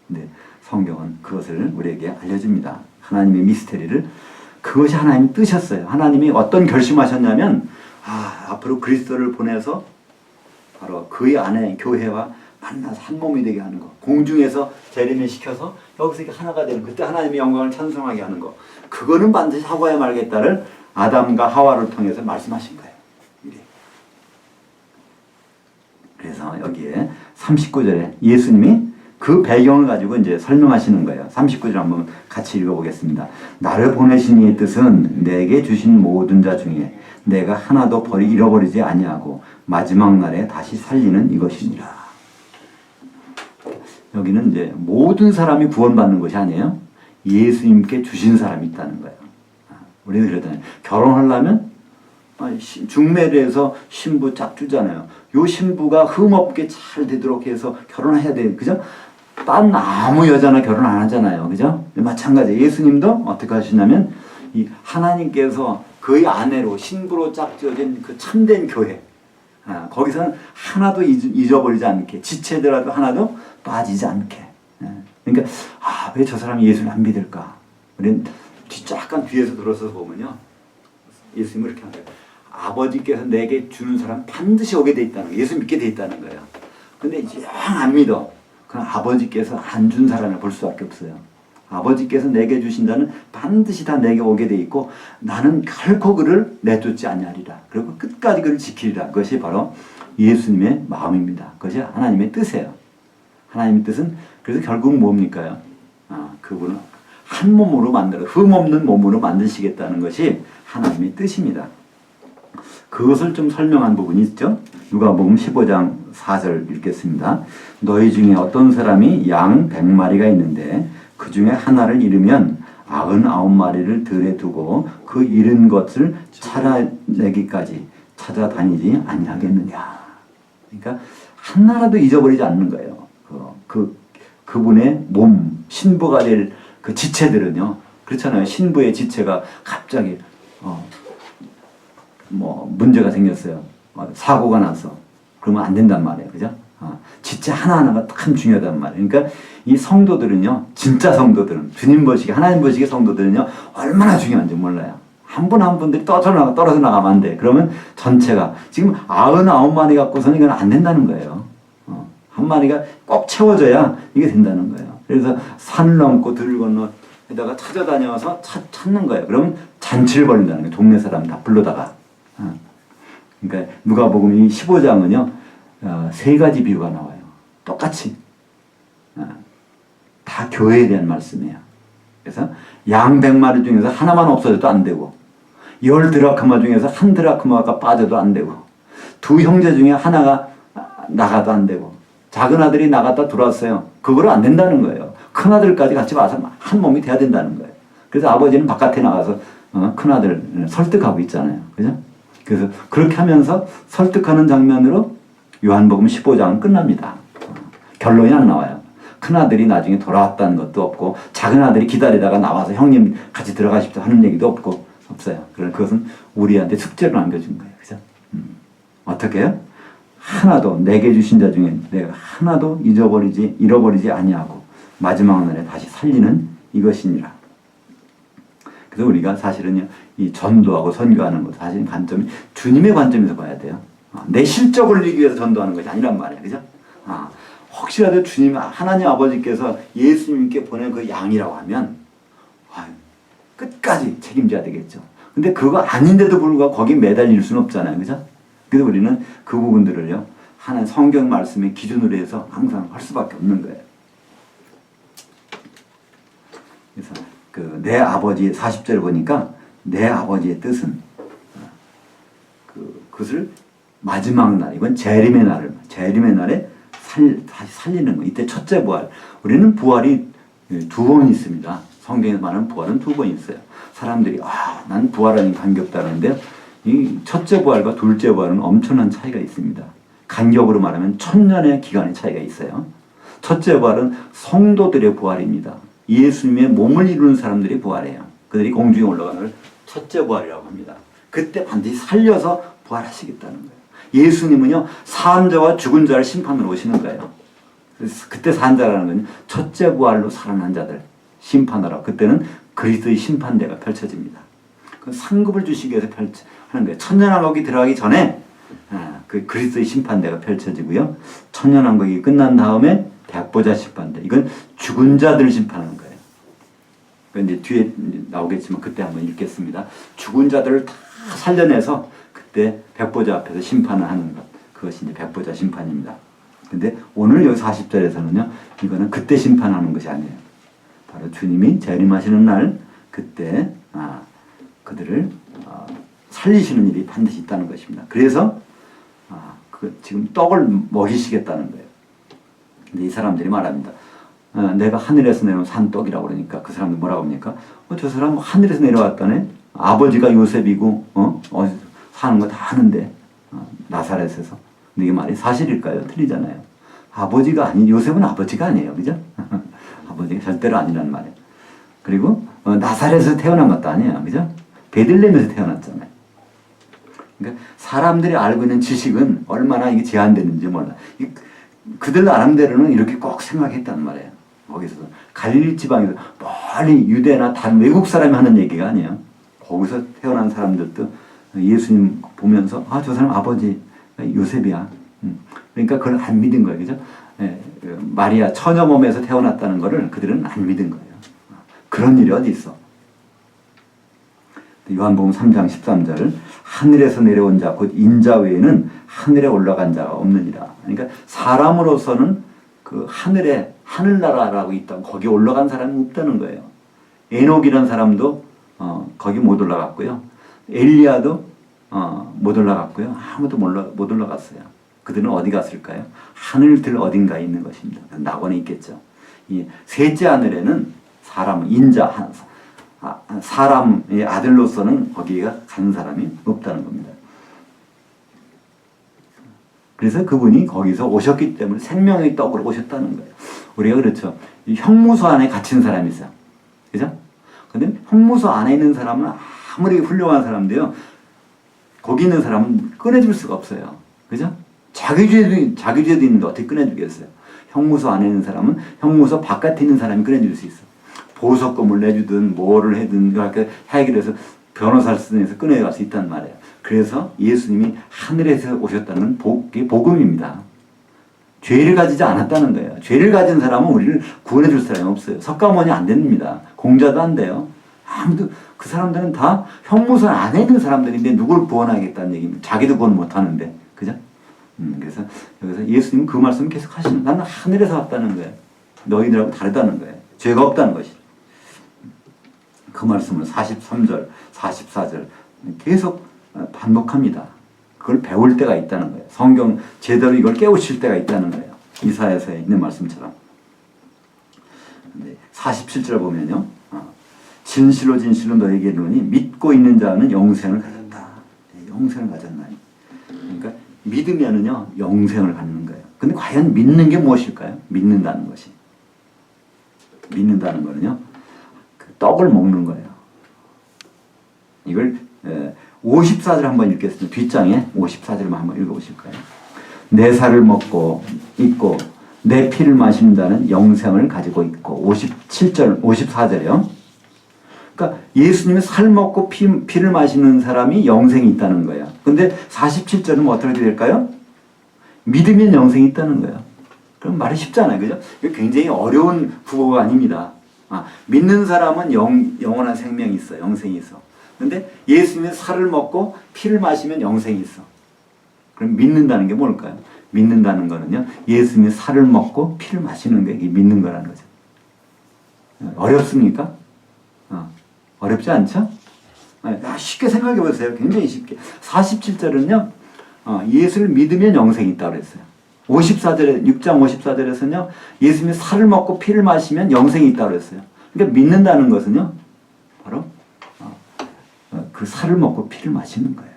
근데 성경은 그것을 우리에게 알려줍니다. 하나님의 미스테리를. 그것이 하나님의 뜻이었어요. 하나님이 어떤 결심하셨냐면 앞으로 그리스도를 보내서 바로 그의 아내 교회와 만나서 한 몸이 되게 하는 거. 공중에서 재림시켜서 여기서 이렇게 하나가 되는, 그때 하나님의 영광을 찬송하게 하는 거. 그거는 반드시 하고야 말겠다를 아담과 하와를 통해서 말씀하신 거예요. 그래서 여기에 39절에 예수님이 그 배경을 가지고 이제 설명하시는 거예요. 39절 한번 같이 읽어보겠습니다. 나를 보내신 이의 뜻은 내게 주신 모든 자 중에 내가 하나도 잃어버리지 아니하고 마지막 날에 다시 살리는 이것이니라. 여기는 이제 모든 사람이 구원받는 것이 아니에요. 예수님께 주신 사람이 있다는 거예요. 우리는 그러잖아요. 결혼하려면 중매례에서 신부 짝 주잖아요. 요 신부가 흠없게 잘 되도록 해서 결혼해야 돼요. 그죠? 딴 아무 여자나 결혼 안 하잖아요. 그죠? 마찬가지. 예수님도 어떻게 하시냐면 이 하나님께서 그의 아내로 신부로 짝지어진 그 참된 교회, 거기서는 하나도 잊어버리지 않게, 지체더라도 하나도 빠지지 않게. 그러니까 왜 저 사람이 예수를 안 믿을까? 우리는 약간 뒤에서 들어서 보면요, 예수님은 이렇게 한대요. 아버지께서 내게 주는 사람 반드시 오게 돼 있다는 거예요. 예수 믿게 돼 있다는 거예요. 근데 영 안 믿어. 그럼 아버지께서 안 준 사람을 볼 수밖에 없어요. 아버지께서 내게 주신 자는 반드시 다 내게 오게 돼 있고 나는 결코 그를 내쫓지 아니하리라. 그리고 끝까지 그를 지키리라. 그것이 바로 예수님의 마음입니다. 그것이 하나님의 뜻이에요. 하나님의 뜻은 그래서 결국 뭡니까요? 그분은 한 몸으로 만들어 흠없는 몸으로 만드시겠다는 것이 하나님의 뜻입니다. 그것을 좀 설명한 부분이 있죠. 누가복음 15장 4절 읽겠습니다. 너희 중에 어떤 사람이 양 100마리가 있는데 그 중에 하나를 잃으면 99마리를 들에 두고 그 잃은 것을 찾아내기까지 찾아다니지 아니하겠느냐. 그러니까 하나라도 잊어버리지 않는 거예요. 그분의 몸, 신부가 될 그 지체들은요. 그렇잖아요. 신부의 지체가 갑자기 문제가 생겼어요. 사고가 나서. 그러면 안 된단 말이에요. 그죠? 지체 하나하나가 참 중요하단 말이에요. 그러니까 이 성도들은요, 진짜 성도들은, 주님 보시기, 하나님 보시기 성도들은요, 얼마나 중요한지 몰라요. 한 분 한 분들이 떨어져 나가면 안 돼. 그러면 전체가, 지금 99마리 갖고서는 이건 안 된다는 거예요. 한 마리가 꼭 채워져야 이게 된다는 거예요. 그래서 산을 넘고 들을 건너 에다가 찾아다녀서 찾는 거예요. 그러면 잔치를 벌린다는 거예요. 동네 사람 다 불러다가. 그러니까 누가복음 이 15장은요, 세 가지 비유가 나와요. 똑같이. 다 교회에 대한 말씀이에요. 그래서 양 100마리 중에서 하나만 없어져도 안 되고, 10드라크마 중에서 한 드라크마가 빠져도 안 되고, 두 형제 중에 하나가 나가도 안 되고, 작은 아들이 나갔다 들어왔어요. 그거로 안 된다는 거예요. 큰 아들까지 같이 와서 한 몸이 돼야 된다는 거예요. 그래서 아버지는 바깥에 나가서 큰 아들 설득하고 있잖아요. 그죠? 그래서 그렇게 하면서 설득하는 장면으로 요한복음 15장은 끝납니다. 결론이 안 나와요. 큰아들이 나중에 돌아왔다는 것도 없고, 작은 아들이 기다리다가 나와서 형님 같이 들어가십시오 하는 얘기도 없어요. 그것은 우리한테 숙제로 남겨준 거예요. 그죠? 어떻게 해요? 하나도 내게 주신 자 중에 내가 하나도 잃어버리지 아니하고 마지막 날에 다시 살리는 이것이니라. 그래서 우리가 사실은요, 이 전도하고 선교하는 것, 사실 관점이 주님의 관점에서 봐야 돼요. 내 실적을 올리기 위해서 전도하는 것이 아니란 말이에요. 그죠? 혹시라도 주님, 하나님 아버지께서 예수님께 보낸 그 양이라고 하면, 끝까지 책임져야 되겠죠. 근데 그거 아닌데도 불구하고 거기 매달릴 수는 없잖아요. 그죠? 그래서 우리는 그 부분들을요, 하나님 성경 말씀의 기준으로 해서 항상 할 수밖에 없는 거예요. 그래서 내 아버지의 40절을 보니까 내 아버지의 뜻은 그것을 마지막 날, 이건 재림의 날에 다시 살리는 거. 이때 첫째 부활. 우리는 부활이 두 번 있습니다. 성경에서 말하는 부활은 두 번 있어요. 사람들이 난 부활하니 관계없다는데요. 이 첫째 부활과 둘째 부활은 엄청난 차이가 있습니다. 간격으로 말하면 1000년의 기간의 차이가 있어요. 첫째 부활은 성도들의 부활입니다. 예수님의 몸을 이루는 사람들이 부활해요. 그들이 공중에 올라가는 걸 첫째 부활이라고 합니다. 그때 반드시 살려서 부활하시겠다는 거예요. 예수님은요, 산 자와 죽은 자를 심판으로 오시는 거예요. 그때 산 자라는 건 첫째 부활로 살아난 자들 심판하라. 그때는 그리스도의 심판대가 펼쳐집니다. 그 상급을 주시기 위해서 하는 거예요. 천년왕국이 들어가기 전에 그 그리스도의 심판대가 펼쳐지고요. 천년왕국이 끝난 다음에 백보자 심판대. 이건 죽은 자들을 심판하는 거예요. 이제 뒤에 나오겠지만 그때 한번 읽겠습니다. 죽은 자들을 다 살려내서 그때 백보자 앞에서 심판을 하는 것. 그것이 이제 백보자 심판입니다. 근데 오늘 여기 40절에서는요, 이거는 그때 심판하는 것이 아니에요. 바로 주님이 재림하시는 날, 그때, 그들을, 살리시는 일이 반드시 있다는 것입니다. 그래서, 지금 떡을 먹이시겠다는 거예요. 근데 이 사람들이 말합니다. 내가 하늘에서 내려온 산떡이라고 그러니까 그 사람들 뭐라고 합니까? 저 사람 하늘에서 내려왔다네? 아버지가 요셉이고, 어디서 사는 거 다 아는데, 나사렛에서. 근데 이게 말이 사실일까요? 틀리잖아요. 요셉은 아버지가 아니에요. 그죠? 아버지가 절대로 아니란 말이에요. 그리고, 나사렛에서 태어난 것도 아니에요. 그죠? 베들레헴에서 태어났잖아요. 그러니까 사람들이 알고 있는 지식은 얼마나 이게 제한되는지 몰라. 그들 나름대로는 이렇게 꼭 생각했단 말이에요. 거기서 갈릴리 지방에서 멀리 유대나 다른 외국 사람이 하는 얘기가 아니에요. 거기서 태어난 사람들도 예수님 보면서 저 사람 아버지 요셉이야. 그러니까 그걸 안 믿은 거예요. 그죠? 마리아 처녀 몸에서 태어났다는 것을 그들은 안 믿은 거예요. 그런 일이 어디 있어? 요한복음 3장 13절 하늘에서 내려온 자 곧 인자 외에는 하늘에 올라간 자가 없느니라. 그러니까 사람으로서는 그 하늘에 하늘나라라고 있다. 거기 올라간 사람이 없다는 거예요. 에녹이라는 사람도 거기 못 올라갔고요. 엘리야도 못 올라갔고요. 아무도 못 올라갔어요. 그들은 어디 갔을까요? 하늘들 어딘가에 있는 것입니다. 낙원에 있겠죠. 이 셋째 하늘에는 사람의 아들로서는 거기가 간 사람이 없다는 겁니다. 그래서 그분이 거기서 오셨기 때문에 생명의 떡으로 오셨다는 거예요. 우리가 그렇죠. 이 형무소 안에 갇힌 사람이 있어요. 그죠? 근데 형무소 안에 있는 사람은 아무리 훌륭한 사람인데요. 거기 있는 사람은 꺼내줄 수가 없어요. 그죠? 자기 죄도 있는데 어떻게 꺼내주겠어요? 형무소 안에 있는 사람은 형무소 바깥에 있는 사람이 꺼내줄 수 있어. 보석금을 내주든 뭐를 해든 해결해서 변호사를 쓰면서 꺼내갈 수 있단 말이에요. 그래서 예수님이 하늘에서 오셨다는 게 복음입니다. 죄를 가지지 않았다는 거예요. 죄를 가진 사람은 우리를 구원해 줄 사람이 없어요. 석가모니 안 됩니다. 공자도 안 돼요. 아무도 그 사람들은 다 형무소 안에 있는 사람들인데 누굴 구원하겠다는 얘기입니다. 자기도 구원 못 하는데. 그죠? 그래서 여기서 예수님은 그 말씀을 계속 하시는, 나는 하늘에서 왔다는 거예요. 너희들하고 다르다는 거예요. 죄가 없다는 것이. 그 말씀을 43절, 44절 계속 반복합니다. 그걸 배울 때가 있다는 거예요. 성경 제대로 이걸 깨우칠 때가 있다는 거예요. 이사야서에 있는 말씀처럼. 47절 보면요. 진실로 진실로 너에게 이르노니 믿고 있는 자는 영생을 가졌다. 영생을 가졌나니. 그러니까 믿으면은요 영생을 갖는 거예요. 근데 과연 믿는 게 무엇일까요? 믿는다는 것이. 믿는다는 거는요. 그 떡을 먹는 거예요. 이걸 54절 한번 읽겠습니다. 뒷장에 54절만 한번 읽어보실까요? 내 살을 먹고 있고 내 피를 마시는 자는 영생을 가지고 있고 54절이요. 그러니까 예수님이 살 먹고 피를 마시는 사람이 영생이 있다는 거예요. 근데 47절은 뭐 어떻게 될까요? 믿으면 영생이 있다는 거예요. 그럼 말이 쉽잖아요. 그죠? 이거 굉장히 어려운 구호가 아닙니다. 믿는 사람은 영원한 생명이 있어. 영생이 있어. 근데 예수님이 살을 먹고 피를 마시면 영생이 있어. 그럼 믿는다는 게 뭘까요? 믿는다는 거는요, 예수님이 살을 먹고 피를 마시는 게 믿는 거라는 거죠. 어렵습니까? 어렵지 않죠? 쉽게 생각해 보세요. 굉장히 쉽게. 47절은요, 예수를 믿으면 영생이 있다고 그랬어요. 54절에, 6장 54절에서는요, 예수님이 살을 먹고 피를 마시면 영생이 있다고 그랬어요. 그러니까 믿는다는 것은요, 바로, 그 살을 먹고 피를 마시는 거예요.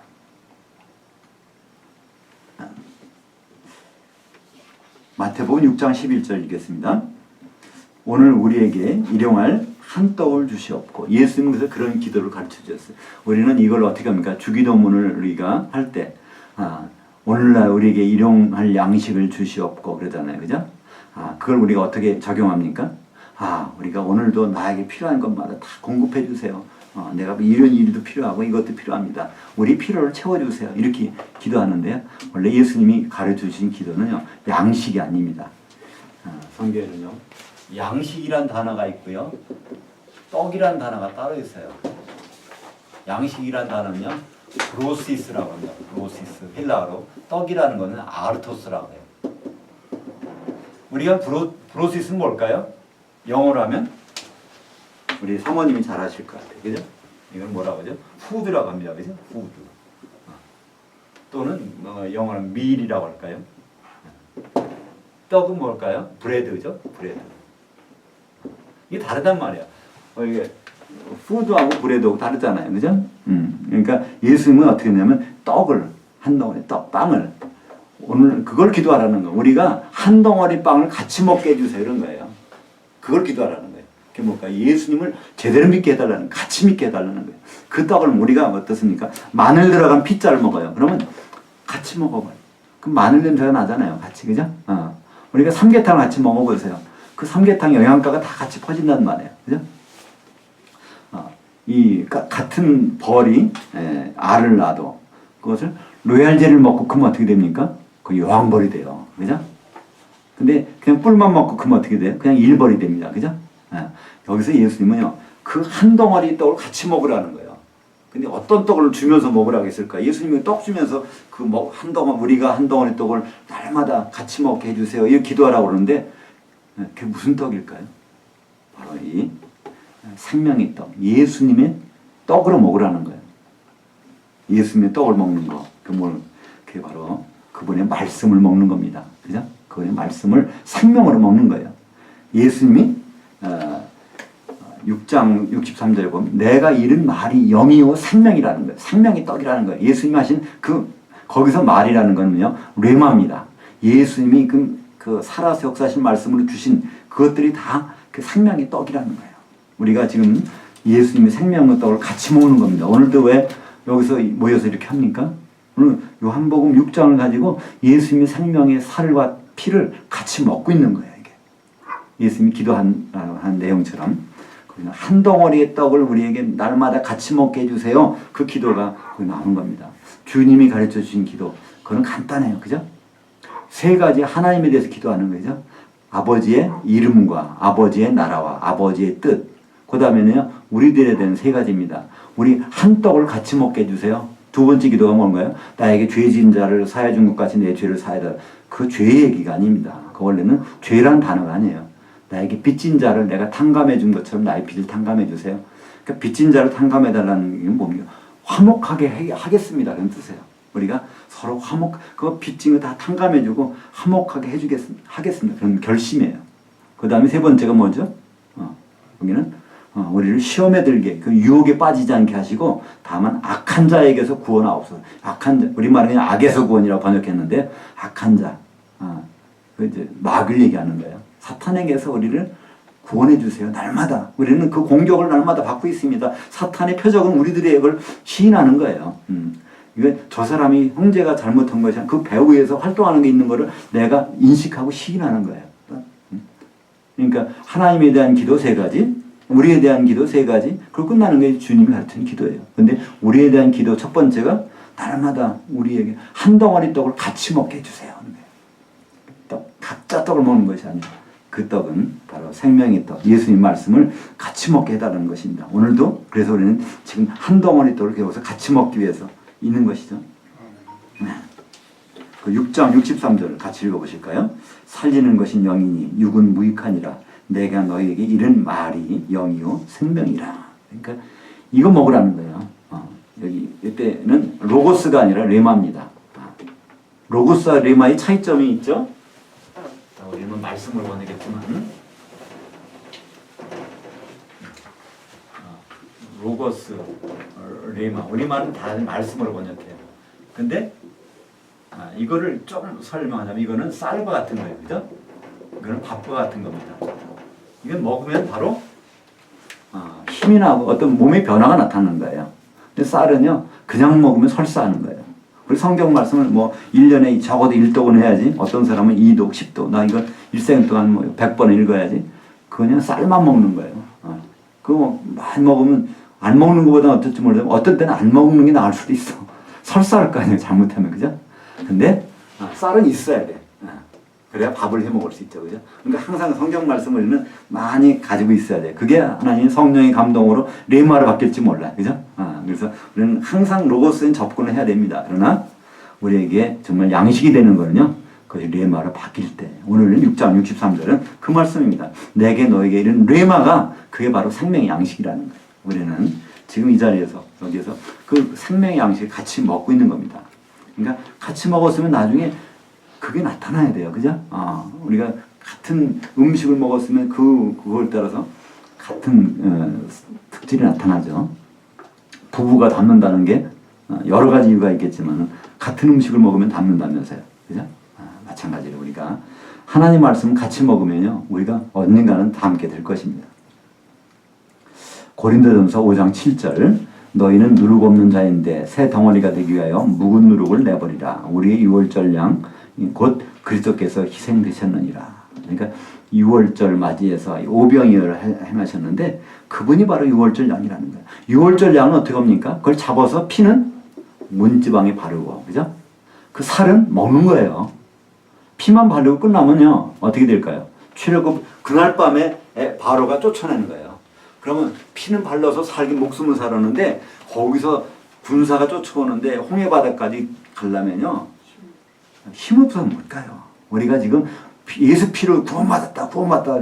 마태복음 6장 11절 읽겠습니다. 오늘 우리에게 일용할 한 떡을 주시옵고, 예수님은 그래서 그런 기도를 가르쳐 주셨어요. 우리는 이걸 어떻게 합니까? 주기도문을 우리가 할 때, 오늘날 우리에게 일용할 양식을 주시옵고 그러잖아요. 그죠? 그걸 우리가 어떻게 적용합니까? 우리가 오늘도 나에게 필요한 것마다 다 공급해 주세요. 내가 이런 일도 필요하고 이것도 필요합니다. 우리 필요를 채워주세요. 이렇게 기도하는데요. 원래 예수님이 가르쳐 주신 기도는요, 양식이 아닙니다. 성경에는요, 양식이란 단어가 있고요, 떡이란 단어가 따로 있어요. 양식이란 단어는요, 브로시스라고 합니다. 브로시스, 헬라어로. 떡이라는 것은 아르토스라고 해요. 우리가 브로시스는 뭘까요? 영어로 하면 우리 사모님이 잘 아실 것 같아요. 그죠? 이건 뭐라고 하죠? 푸드라고 합니다. 그죠? 푸드. 또는 영어로 밀이라고 할까요? 떡은 뭘까요? 브레드죠? 브레드. 이게 다르단 말이야. 이게 푸드하고 브레드하고 다르잖아요. 그죠? 그러니까 예수님은 어떻게 했냐면 떡을, 한 덩어리 떡, 빵을, 오늘 그걸 기도하라는 거예요. 우리가 한 덩어리 빵을 같이 먹게 해주세요. 이런 거예요. 그걸 기도하라는 거예요. 그게 뭘까? 예수님을 제대로 믿게 해달라는, 같이 믿게 해달라는 거예요. 그 떡을 우리가 어떻습니까? 마늘 들어간 피자를 먹어요. 그러면 같이 먹어봐요. 그럼 마늘 냄새가 나잖아요. 같이, 그죠? 우리가 삼계탕을 같이 먹어보세요. 그 삼계탕 영양가가 다 같이 퍼진단 말이에요. 그죠? 같은 벌이 알을 낳아도 그것을 로얄젤을 먹고 크면 어떻게 됩니까? 그 여왕벌이 돼요. 그죠? 근데 그냥 뿔만 먹고 크면 어떻게 돼요? 그냥 일벌이 됩니다. 그죠? 여기서 예수님은요, 그 한 덩어리 떡을 같이 먹으라는 거예요. 근데 어떤 떡을 주면서 먹으라고 했을까? 예수님이 떡 주면서 우리가 한 덩어리 떡을 날마다 같이 먹게 해주세요. 이렇게 기도하라고 그러는데, 그게 무슨 떡일까요? 바로 이 생명의 떡, 예수님의 떡으로 먹으라는 거예요. 예수님의 떡을 먹는 거, 그게 바로 그분의 말씀을 먹는 겁니다. 그죠? 그분의 말씀을 생명으로 먹는 거예요. 예수님이 6장 63절에 보면 내가 잃은 말이 영이요 생명이라는 거예요. 생명이 떡이라는 거예요. 예수님이 하신 거기서 말이라는 거는요, 레마입니다. 예수님이 그 살아서 역사하신 말씀으로 주신 그것들이 다 그 생명의 떡이라는 거예요. 우리가 지금 예수님의 생명의 떡을 같이 먹는 겁니다. 오늘도 왜 여기서 모여서 이렇게 합니까? 오늘 요한복음 6장을 가지고 예수님의 생명의 살과 피를 같이 먹고 있는 거예요. 이게 예수님이 기도한 내용처럼 한 덩어리의 떡을 우리에게 날마다 같이 먹게 해주세요. 그 기도가 거기 나오는 겁니다. 주님이 가르쳐 주신 기도, 그건 간단해요. 그죠? 세 가지 하나님에 대해서 기도하는 거죠. 아버지의 이름과 아버지의 나라와 아버지의 뜻. 그 다음에는요, 우리들에 대한 세 가지입니다. 우리 한 떡을 같이 먹게 해주세요. 두 번째 기도가 뭔가요? 나에게 죄 지은 자를 사해 준 것 같이 내 죄를 사해달라. 그 죄의 얘기가 아닙니다. 그 원래는 죄라는 단어가 아니에요. 나에게 빚진 자를 내가 탕감해 준 것처럼 나의 빚을 탕감해 주세요. 그러니까 빚진 자를 탕감해 달라는 게 뭡니까? 화목하게 하겠습니다. 그런 뜻이에요. 우리가 서로 그 빚진 거 다 탕감해 주고 화목하게 하겠습니다. 그런 결심이에요. 그 다음에 세 번째가 뭐죠? 여기는 우리를 시험에 들게, 그 유혹에 빠지지 않게 하시고 다만 악한 자에게서 구원하옵소서. 악한 자, 우리말은 그냥 악에서 구원이라고 번역했는데 악한 자, 그 이제 마귀를 얘기하는 거예요. 사탄에게서 우리를 구원해 주세요. 날마다 우리는 그 공격을 날마다 받고 있습니다. 사탄의 표적은 우리들의 걸 시인하는 거예요. 이게 저 사람이 형제가 잘못한 것이 아니라 그 배후에서 활동하는 게 있는 거를 내가 인식하고 시인하는 거예요. 그러니까 하나님에 대한 기도 세 가지, 우리에 대한 기도 세 가지. 그리고 끝나는 게 주님이 가르치는 기도예요. 근데 우리에 대한 기도 첫 번째가 날마다 우리에게 한 덩어리 떡을 같이 먹게 해주세요. 떡, 각자 떡을 먹는 것이 아니라 그 떡은 바로 생명의 떡, 예수님 말씀을 같이 먹게 해달라는 것입니다. 오늘도 그래서 우리는 지금 한 덩어리 떡을 배워서 같이 먹기 위해서 있는 것이죠. 네. 그 6장 63절을 같이 읽어보실까요? 살리는 것이 영이니 육은 무익하니라. 내가 너희에게 이른 말이 영이요 생명이라. 그러니까 이거 먹으라는 거예요. 여기 이때는 로고스가 아니라 레마입니다. 로고스와 레마의 차이점이 있죠. 자, 우리는 말씀을 보내겠지만 로고스, 레마 우리말은 다 말씀으로 번역해요. 근데 이거를 좀 설명하자면 이거는 쌀과 같은 거예요, 그죠? 이거는 밥과 같은 겁니다. 이건 먹으면 바로 힘이 나고 어떤 몸의 변화가 나타나는 거예요. 근데 쌀은요, 그냥 먹으면 설사하는 거예요. 그리고 성경 말씀을 뭐 1년에 적어도 1독은 해야지. 어떤 사람은 2독, 10독. 나 이거 일생 동안 뭐 100번은 읽어야지. 그냥 쌀만 먹는 거예요. 그거 뭐 많이 먹으면 안 먹는 것보다 어떨지 모르지만 어떤 때는 안 먹는 게 나을 수도 있어. 설사할 거 아니에요, 잘못하면. 그죠? 근데 쌀은 있어야 돼. 그래야 밥을 해 먹을 수 있죠. 그죠? 그러니까 항상 성경 말씀을 우리는 많이 가지고 있어야 돼. 그게 하나님 성령의 감동으로 레마로 바뀔지 몰라. 그죠? 그래서 우리는 항상 로고스에 접근을 해야 됩니다. 그러나 우리에게 정말 양식이 되는 거는요, 그것이 레마로 바뀔 때. 오늘은 6장 63절은 그 말씀입니다. 내게 너에게 이른 레마가 그게 바로 생명의 양식이라는 거예요. 우리는 지금 이 자리에서 여기에서 그 생명의 양식을 같이 먹고 있는 겁니다. 그러니까 같이 먹었으면 나중에 그게 나타나야 돼요. 그죠? 우리가 같은 음식을 먹었으면 그걸 따라서 같은 특질이 나타나죠. 부부가 닮는다는 게 여러 가지 이유가 있겠지만 같은 음식을 먹으면 닮는다면서요. 그죠? 마찬가지로 우리가 하나님 말씀 같이 먹으면요, 우리가 언젠가는 닮게 될 것입니다. 고린도전서 5장 7절 너희는 누룩 없는 자인데 새 덩어리가 되기 위하여 묵은 누룩을 내버리라. 우리의 유월절 양 곧 그리스도께서 희생되셨느니라. 그러니까 유월절 맞이해서 오병이어를 행하셨는데 그분이 바로 유월절 양이라는 거예요. 유월절 양은 어떻게 합니까? 그걸 잡아서 피는 문지방에 바르고, 그죠? 그 살은 먹는 거예요. 피만 바르고 끝나면요, 어떻게 될까요? 출애굽 그날 밤에 바로가 쫓아내는 거예요. 그러면 피는 발라서 살기 목숨을 살았는데 거기서 군사가 쫓아오는데 홍해바다까지 가려면요, 힘없어서 못 가요. 우리가 지금 예수 피로 구원받았다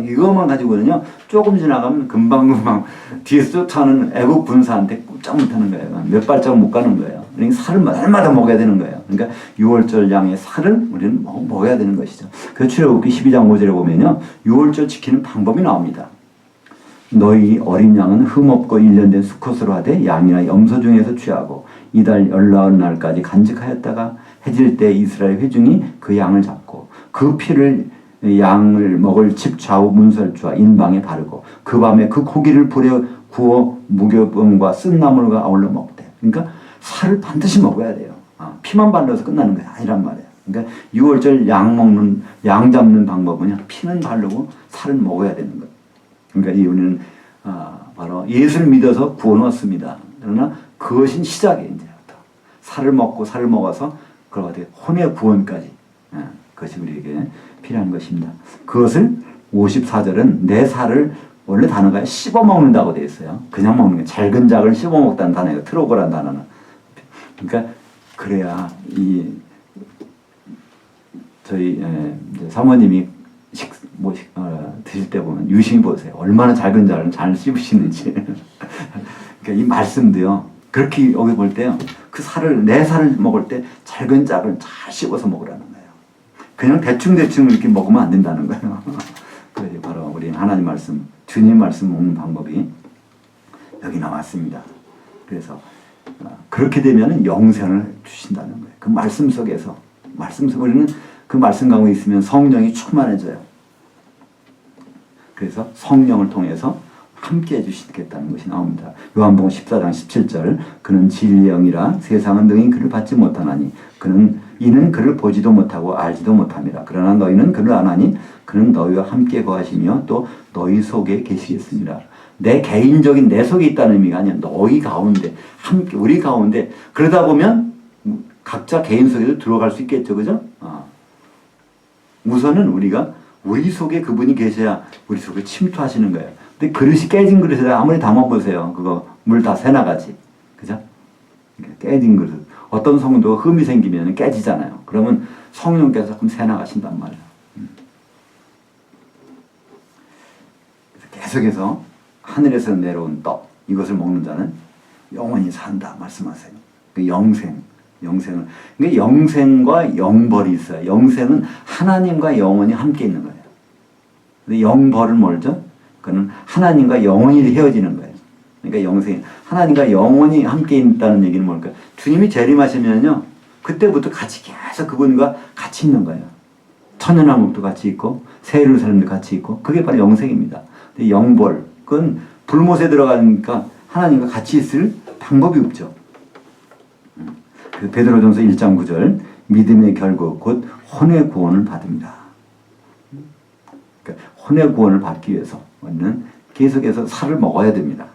이것만 가지고는요, 조금 지나가면 금방 뒤에서 쫓아오는 애국 군사한테 꼼짝 못하는 거예요. 몇 발짝 못 가는 거예요. 그러니까 살을 날마다 먹어야 되는 거예요. 그러니까 유월절 양의 살을 우리는 먹어야 되는 것이죠. 그 출애굽기 12장 5절에 보면요, 유월절 지키는 방법이 나옵니다. 너희 어린 양은 흠없고 1년 된 수컷으로 하되 양이나 염소 중에서 취하고 이달 열나흘 날까지 간직하였다가 해질 때 이스라엘 회중이 그 양을 잡고 그 피를 양을 먹을 집 좌우 문설주와 인방에 바르고 그 밤에 그 고기를 불에 구워 무교병과 쓴나물과 아울러 먹대. 그러니까 살을 반드시 먹어야 돼요. 피만 발라서 끝나는 게 아니란 말이에요. 그러니까 6월절 양 잡는 방법은요, 피는 바르고 살은 먹어야 되는 거예요. 그러니까 우리는 바로 예수를 믿어서 구원 얻습니다. 그러나 그것이 시작이에요. 이제부터 살을 먹어서 그걸 어떻게 혼의 구원까지, 그것이 우리에게 필요한 것입니다. 그것을 54절은 내 살을 원래 단어가 씹어 먹는다고 되어 있어요. 그냥 먹는 게 잘근 작을 씹어 먹다는 단어예요. 트로고라는 단어는. 그러니까 그래야 저희 사모님이 드실 때 보면 유심히 보세요. 얼마나 작은 자를 잘 씹으시는지. 그러니까 이 말씀도요, 그렇게 여기 볼 때요, 그 내 살을 먹을 때 작은 짝을 잘 씹어서 먹으라는 거예요. 그냥 대충 이렇게 먹으면 안 된다는 거예요. 그게 바로 우리 하나님 말씀, 주님 말씀 먹는 방법이 여기 나왔습니다. 그래서 그렇게 되면 영생을 주신다는 거예요. 그 말씀 속에서 우리는 그 말씀 가운데 있으면 성령이 충만해져요. 그래서 성령을 통해서 함께 해주시겠다는 것이 나옵니다. 요한복음 14장 17절 그는 진리의 영이라 세상은 능히 그를 받지 못하나니 이는 그를 보지도 못하고 알지도 못합니다. 그러나 너희는 그를 아나니 그는 너희와 함께 거하시며 또 너희 속에 계시겠습니다. 내 개인적인 내 속에 있다는 의미가 아니야. 너희 가운데, 함께, 우리 가운데. 그러다 보면 각자 개인 속에도 들어갈 수 있겠죠. 그죠? 우선은 우리가 우리 속에 그분이 계셔야 우리 속에 침투하시는 거예요. 근데 그릇이 깨진 그릇에 아무리 담아보세요. 그거 물 다 새나가지. 그죠? 깨진 그릇. 어떤 성도가 흠이 생기면 깨지잖아요. 그러면 성령께서 조금 새나가신단 말이에요. 계속해서 하늘에서 내려온 떡, 이것을 먹는 자는 영원히 산다 말씀하세요. 그 영생을. 그러니까 영생과 영벌이 있어요. 영생은 하나님과 영원히 함께 있는 거예요. 근데 영벌은 뭘죠? 그는 하나님과 영원히 헤어지는 거예요. 그러니까 영생, 하나님과 영원히 함께 있다는 얘기는 뭘까요? 주님이 재림하시면요, 그때부터 같이 계속 그분과 같이 있는 거예요. 천연왕국도 같이 있고, 새 예루살렘도 같이 있고, 그게 바로 영생입니다. 근데 영벌, 그건 불못에 들어가니까 하나님과 같이 있을 방법이 없죠. 그 베드로전서 1장 9절, 믿음의 결국 곧 혼의 구원을 받습니다. 그러니까 혼의 구원을 받기 위해서 우리는 계속해서 살을 먹어야 됩니다.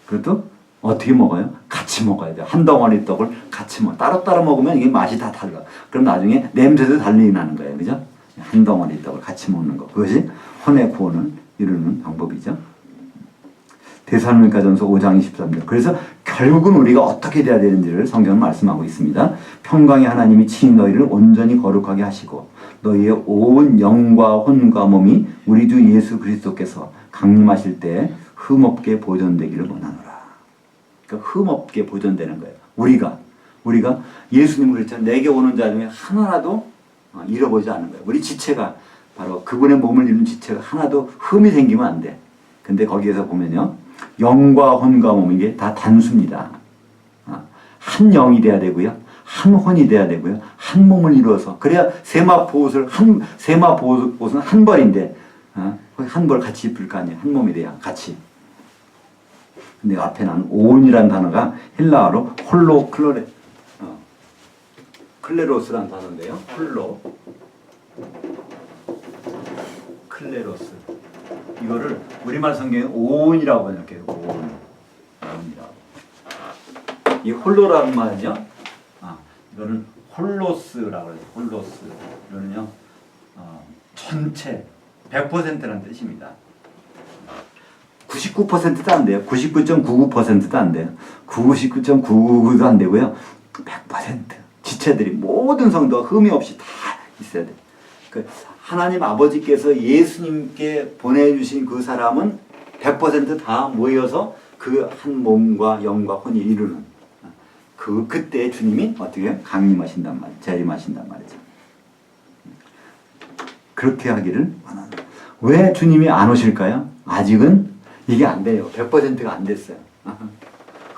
그것도 어떻게 먹어요? 같이 먹어야 돼요. 한 덩어리 떡을 같이 먹어. 따로따로 먹으면 이게 맛이 다 달라. 그럼 나중에 냄새도 달리 나는 거예요. 그죠? 한 덩어리 떡을 같이 먹는 거. 그것이 혼의 구원을 이루는 방법이죠. 데살로니가전서 5장 23절. 그래서 결국은 우리가 어떻게 돼야 되는지를 성경은 말씀하고 있습니다. 평강의 하나님이 친히 너희를 온전히 거룩하게 하시고 너희의 온 영과 혼과 몸이 우리 주 예수 그리스도께서 강림하실 때 흠없게 보존되기를 원하노라. 그러니까 흠없게 보존되는 거예요. 우리가 예수님을 그랬잖아요. 내게 오는 자 중에 하나라도 잃어보지 않은 거예요. 우리 지체가 바로 그분의 몸을 이룬 지체가 하나도 흠이 생기면 안 돼. 근데 거기에서 보면요, 영과 혼과 몸, 이게 다 단수입니다. 한 영이 돼야 되고요, 한 혼이 돼야 되고요, 한 몸을 이루어서, 그래야 세마포옷은 한 벌인데 한 벌 같이 입을 거 아니에요. 한 몸이 돼야 같이. 근데 앞에 난 온이라는 단어가 헬라어로 홀로 클레로스라는 단어인데요. 홀로 클레로스, 이거를 우리말 성경에 온이라고 번역해요. 온이라고. 이 홀로라는 말은요, 이거는 홀로스라고 해요. 홀로스. 이거는요, 전체 100%라는 뜻입니다. 99%도 안 돼요. 99.99%도 안 돼요. 99.99%도 안 되고요. 100% 지체들이 모든 성도가 흠이 없이 다 있어야 돼요. 그 하나님 아버지께서 예수님께 보내주신 그 사람은 100% 다 모여서 그 한 몸과 영과 혼이 이루는, 그때 주님이 어떻게 강림하신단 말이에요. 재림하신단 말이죠. 그렇게 하기를 원합니다. 왜 주님이 안 오실까요? 아직은 이게 안 돼요. 100%가 안 됐어요.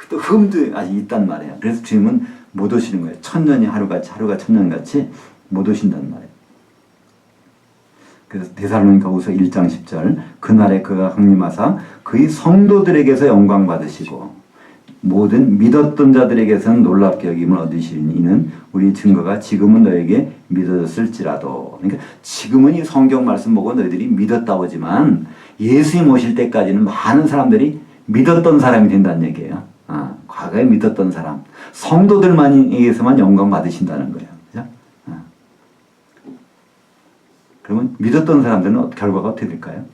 또 흠도 아직 있단 말이에요. 그래서 주님은 못 오시는 거예요. 천년이 하루가 천년같이 못 오신단 말이에요. 그래서 데살로니가후서 1장 10절, 그날에 그가 강림하사 그의 성도들에게서 영광 받으시고 모든 믿었던 자들에게서는 놀랍게 여김을 얻으시니 이는 우리 증거가 지금은 너에게 믿어졌을지라도. 그러니까 지금은 이 성경 말씀 보고 너희들이 믿었다고 하지만 예수님 오실 때까지는 많은 사람들이 믿었던 사람이 된다는 얘기예요. 과거에 믿었던 사람, 성도들만에게서만 영광 받으신다는 거예요. 그죠? 그러면 믿었던 사람들은 결과가 어떻게 될까요?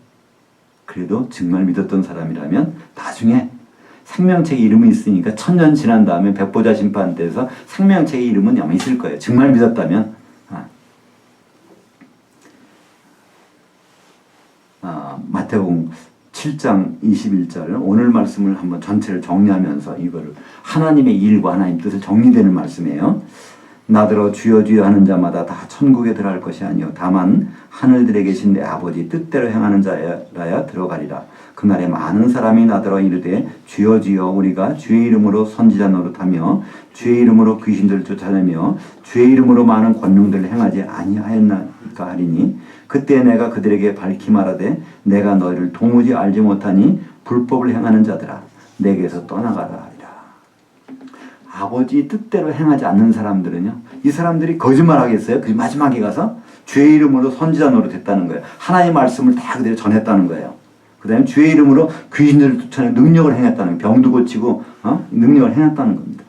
그래도 정말 믿었던 사람이라면 나중에 생명책에 이름이 있으니까 천년 지난 다음에 백보자 심판 때에서 생명책에 이름은 아마 있을 거예요. 정말 믿었다면. 마태복음 7장 21절, 오늘 말씀을 한번 전체를 정리하면서 이거를 하나님의 일과 하나님 뜻을 정리되는 말씀이에요. 나더러 주여 주여 하는 자마다 다 천국에 들어갈 것이 아니요 다만 하늘들에 계신 내 아버지 뜻대로 행하는 자라야 들어가리라. 그날에 많은 사람이 나더러 이르되 주여 주여 우리가 주의 이름으로 선지자 노릇하며 주의 이름으로 귀신들을 쫓아내며 주의 이름으로 많은 권능들을 행하지 아니하였나이까 하리니 그때 내가 그들에게 밝히 말하되 내가 너희를 도무지 알지 못하니 불법을 행하는 자들아 내게서 떠나가라 하리라. 아버지 뜻대로 행하지 않는 사람들은요, 이 사람들이 거짓말하겠어요? 그 마지막에 가서 주의 이름으로 선지자 노릇했다는 거예요. 하나님의 말씀을 다 그대로 전했다는 거예요. 그 다음에 주의 이름으로 귀신들을 쫓아내 능력을 행했다는 거예요. 병도 고치고 능력을 행했다는 겁니다.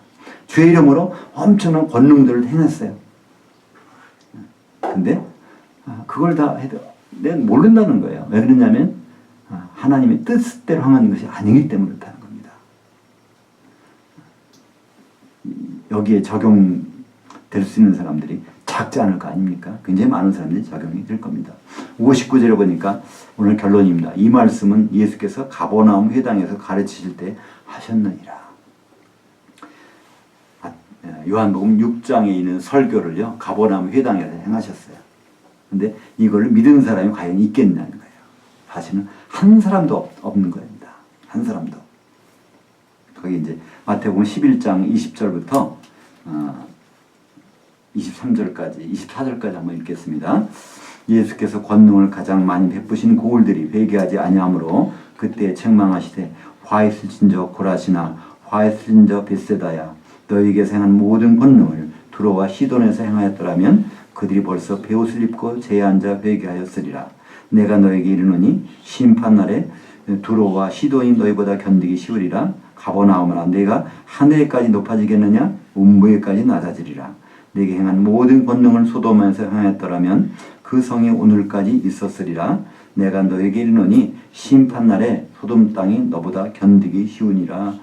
주의 이름으로 엄청난 권능들을 행했어요. 근데 그걸 다 해도 내가 모른다는 거예요. 왜 그러냐면 하나님의 뜻대로 행하는 것이 아니기 때문에 그렇다는 겁니다. 여기에 적용될 수 있는 사람들이 작지 않을 거 아닙니까? 굉장히 많은 사람들이 적용이 될 겁니다. 59절에 보니까 오늘 결론입니다. 이 말씀은 예수께서 가버나움 회당에서 가르치실 때 하셨느니라. 요한복음 6장에 있는 설교를요, 가버나움 회당에서 행하셨어요. 근데 이걸 믿은 사람이 과연 있겠냐는 거예요. 사실은 한 사람도 없는 겁니다. 한 사람도. 거기 이제 마태복음 11장 20절부터 23절까지, 24절까지 한번 읽겠습니다. 예수께서 권능을 가장 많이 베푸신 고울들이 회개하지 아니하므로 그때 책망하시되 화 있을진저 고라시나 화 있을진저 벳세다야 너희에게서 행한 모든 권능을 두로와 시돈에서 행하였더라면 그들이 벌써 베옷을 입고 제에 앉아 회개하였으리라. 내가 너에게 이르노니 심판날에 두로와 시돈이 너희보다 견디기 쉬우리라. 가버나움아 내가 하늘에까지 높아지겠느냐 음부에까지 낮아지리라. 내게 행한 모든 권능을 소돔에서 행하였더라면 그 성이 오늘까지 있었으리라. 내가 너에게 이르노니 심판날에 소돔 땅이 너보다 견디기 쉬우리라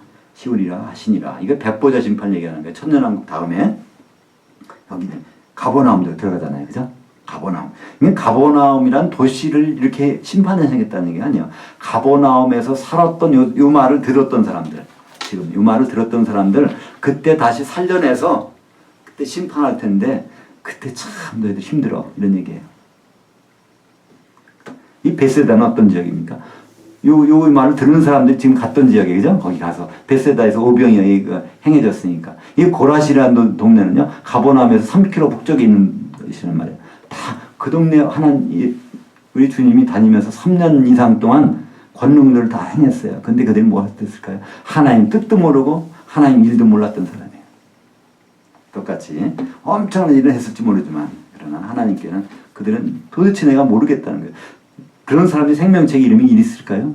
하시니라. 이거 백보자 심판 얘기하는 거예요. 천년왕국 다음에 여기는 가버나움도 들어가잖아요. 그죠? 가버나움. 가버나움이란 도시를 이렇게 심판하시겠다는 게 아니에요. 가버나움에서 살았던 요 말을 들었던 사람들, 지금 요 말을 들었던 사람들, 그때 다시 살려내서 그때 심판할 텐데 그때 참 너희들 힘들어. 이런 얘기예요. 이 베세다는 어떤 지역입니까? 요 말을 들은 사람들이 지금 갔던 지역이에요. 그죠? 거기 가서 베세다에서 오병이어가 행해졌으니까. 이 고라시라는 동네는요, 가버나움에서 3km 북쪽에 있는 곳이란 말이에요. 다 그 동네 우리 주님이 다니면서 3년 이상 동안 권능들을 다 행했어요. 근데 그들이 뭐 했을까요? 하나님 뜻도 모르고 하나님 일도 몰랐던 사람이에요. 똑같이 엄청난 일을 했을지 모르지만 그러나 하나님께는 그들은 도대체 내가 모르겠다는 거예요. 그런 사람이 생명책 이름이 있을까요?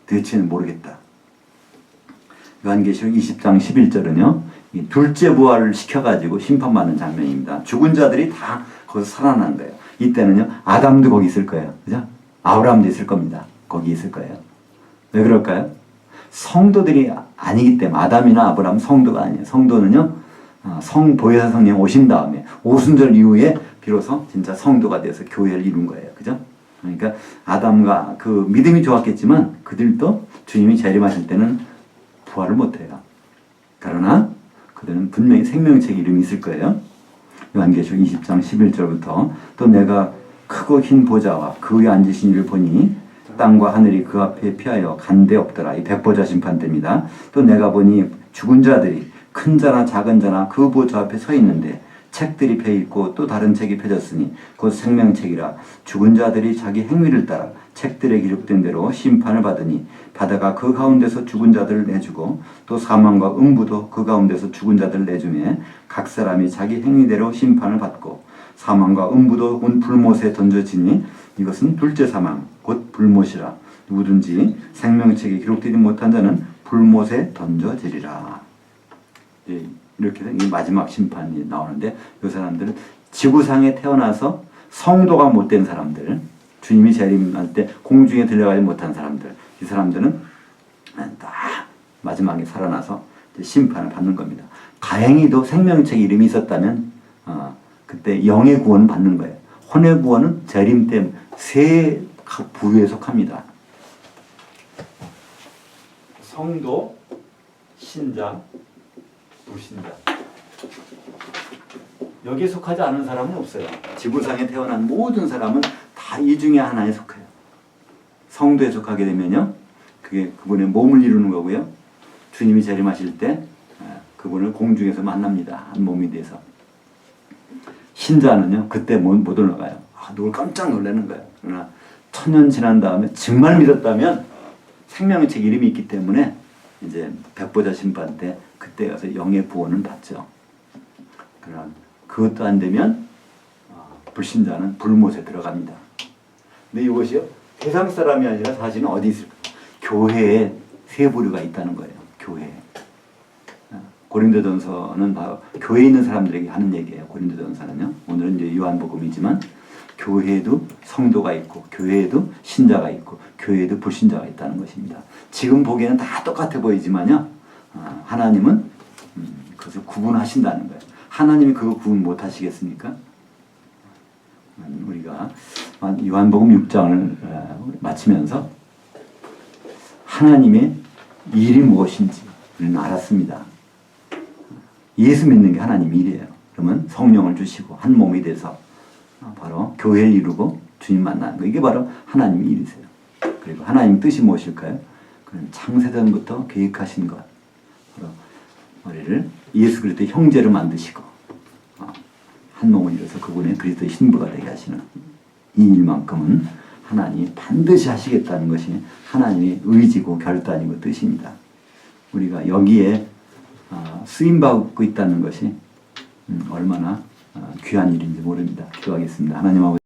도대체는 모르겠다. 요한계시록 20장 11절은요. 둘째 부활을 시켜가지고 심판받는 장면입니다. 죽은 자들이 다 거기서 살아난 거예요. 이때는요. 아담도 거기 있을 거예요. 그죠? 아브라함도 있을 겁니다. 거기 있을 거예요. 왜 그럴까요? 성도들이 아니기 때문에 아담이나 아브라함 성도가 아니에요. 성도는요. 보혜사 성령 오신 다음에 오순절 이후에 비로소 진짜 성도가 돼서 교회를 이룬 거예요. 그죠? 그러니까 아담과 그 믿음이 좋았겠지만 그들도 주님이 재림하실 때는 부활을 못해요. 그러나 그들은 분명히 생명책 이름이 있을 거예요. 요한계시록 20장 11절부터 또 내가 크고 흰 보좌와 그 위에 앉으신 이를 보니 땅과 하늘이 그 앞에 피하여 간데 없더라. 이 백보자 심판 때입니다. 또 내가 보니 죽은 자들이 큰 자나 작은 자나 그 보좌 앞에 서 있는데 책들이 펴 있고 또 다른 책이 펴졌으니 곧 생명책이라. 죽은 자들이 자기 행위를 따라 책들에 기록된 대로 심판을 받으니 바다가 그 가운데서 죽은 자들을 내주고 또 사망과 음부도 그 가운데서 죽은 자들을 내주매 각 사람이 자기 행위대로 심판을 받고 사망과 음부도 온 불못에 던져지니 이것은 둘째 사망 곧 불못이라. 누구든지 생명책에 기록되지 못한 자는 불못에 던져지리라. 이렇게 해서 이 마지막 심판이 나오는데 이 사람들은 지구상에 태어나서 성도가 못된 사람들, 주님이 재림할 때 공중에 들려가지 못한 사람들, 이 사람들은 다 마지막에 살아나서 심판을 받는 겁니다. 다행히도 생명책 이름이 있었다면 그때 영의 구원을 받는 거예요. 혼의 구원은 재림 때 세 부류에 속합니다. 성도, 신자, 불신자. 여기에 속하지 않은 사람은 없어요. 지구상에 태어난 모든 사람은 다 이 중에 하나에 속해요. 성도에 속하게 되면요, 그게 그분의 몸을 이루는 거고요. 주님이 재림하실 때 그분을 공중에서 만납니다. 한 몸이 돼서. 신자는요, 그때 못 올라가요. 누굴 깜짝 놀라는 거예요. 그러나 천년 지난 다음에 정말 믿었다면 생명의 책 이름이 있기 때문에 이제 백보자 심판 때 그때 가서 영의 구원을 받죠. 그러나 그것도 안 되면 불신자는 불못에 들어갑니다. 근데 이것이요, 세상 사람이 아니라 사실은 어디 있을까? 교회에 세 부류가 있다는 거예요. 교회. 고린도전서는 바로 교회에 있는 사람들에게 하는 얘기예요. 고린도전서는요. 오늘은 이제 요한복음이지만 교회에도 성도가 있고 교회에도 신자가 있고 교회에도 불신자가 있다는 것입니다. 지금 보기에는 다 똑같아 보이지만요. 하나님은 그것을 구분하신다는 거예요. 하나님이 그거 구분 못 하시겠습니까? 우리가 요한복음 6장을 마치면서 하나님의 일이 무엇인지를 알았습니다. 예수 믿는 게 하나님 일이에요. 그러면 성령을 주시고 한 몸이 돼서 바로 교회를 이루고 주님 만나는 거. 이게 바로 하나님 일이세요. 그리고 하나님 뜻이 무엇일까요? 그는 창세전부터 계획하신 것. 바로 우리를 예수 그리스도의 형제로 만드시고 한 몸을 이뤄서 그분의 그리스도의 신부가 되게 하시는 이 일만큼은 하나님이 반드시 하시겠다는 것이 하나님의 의지고 결단이고 뜻입니다. 우리가 여기에 쓰임받고 있다는 것이 얼마나 귀한 일인지 모릅니다. 기도하겠습니다. 하나님 아버지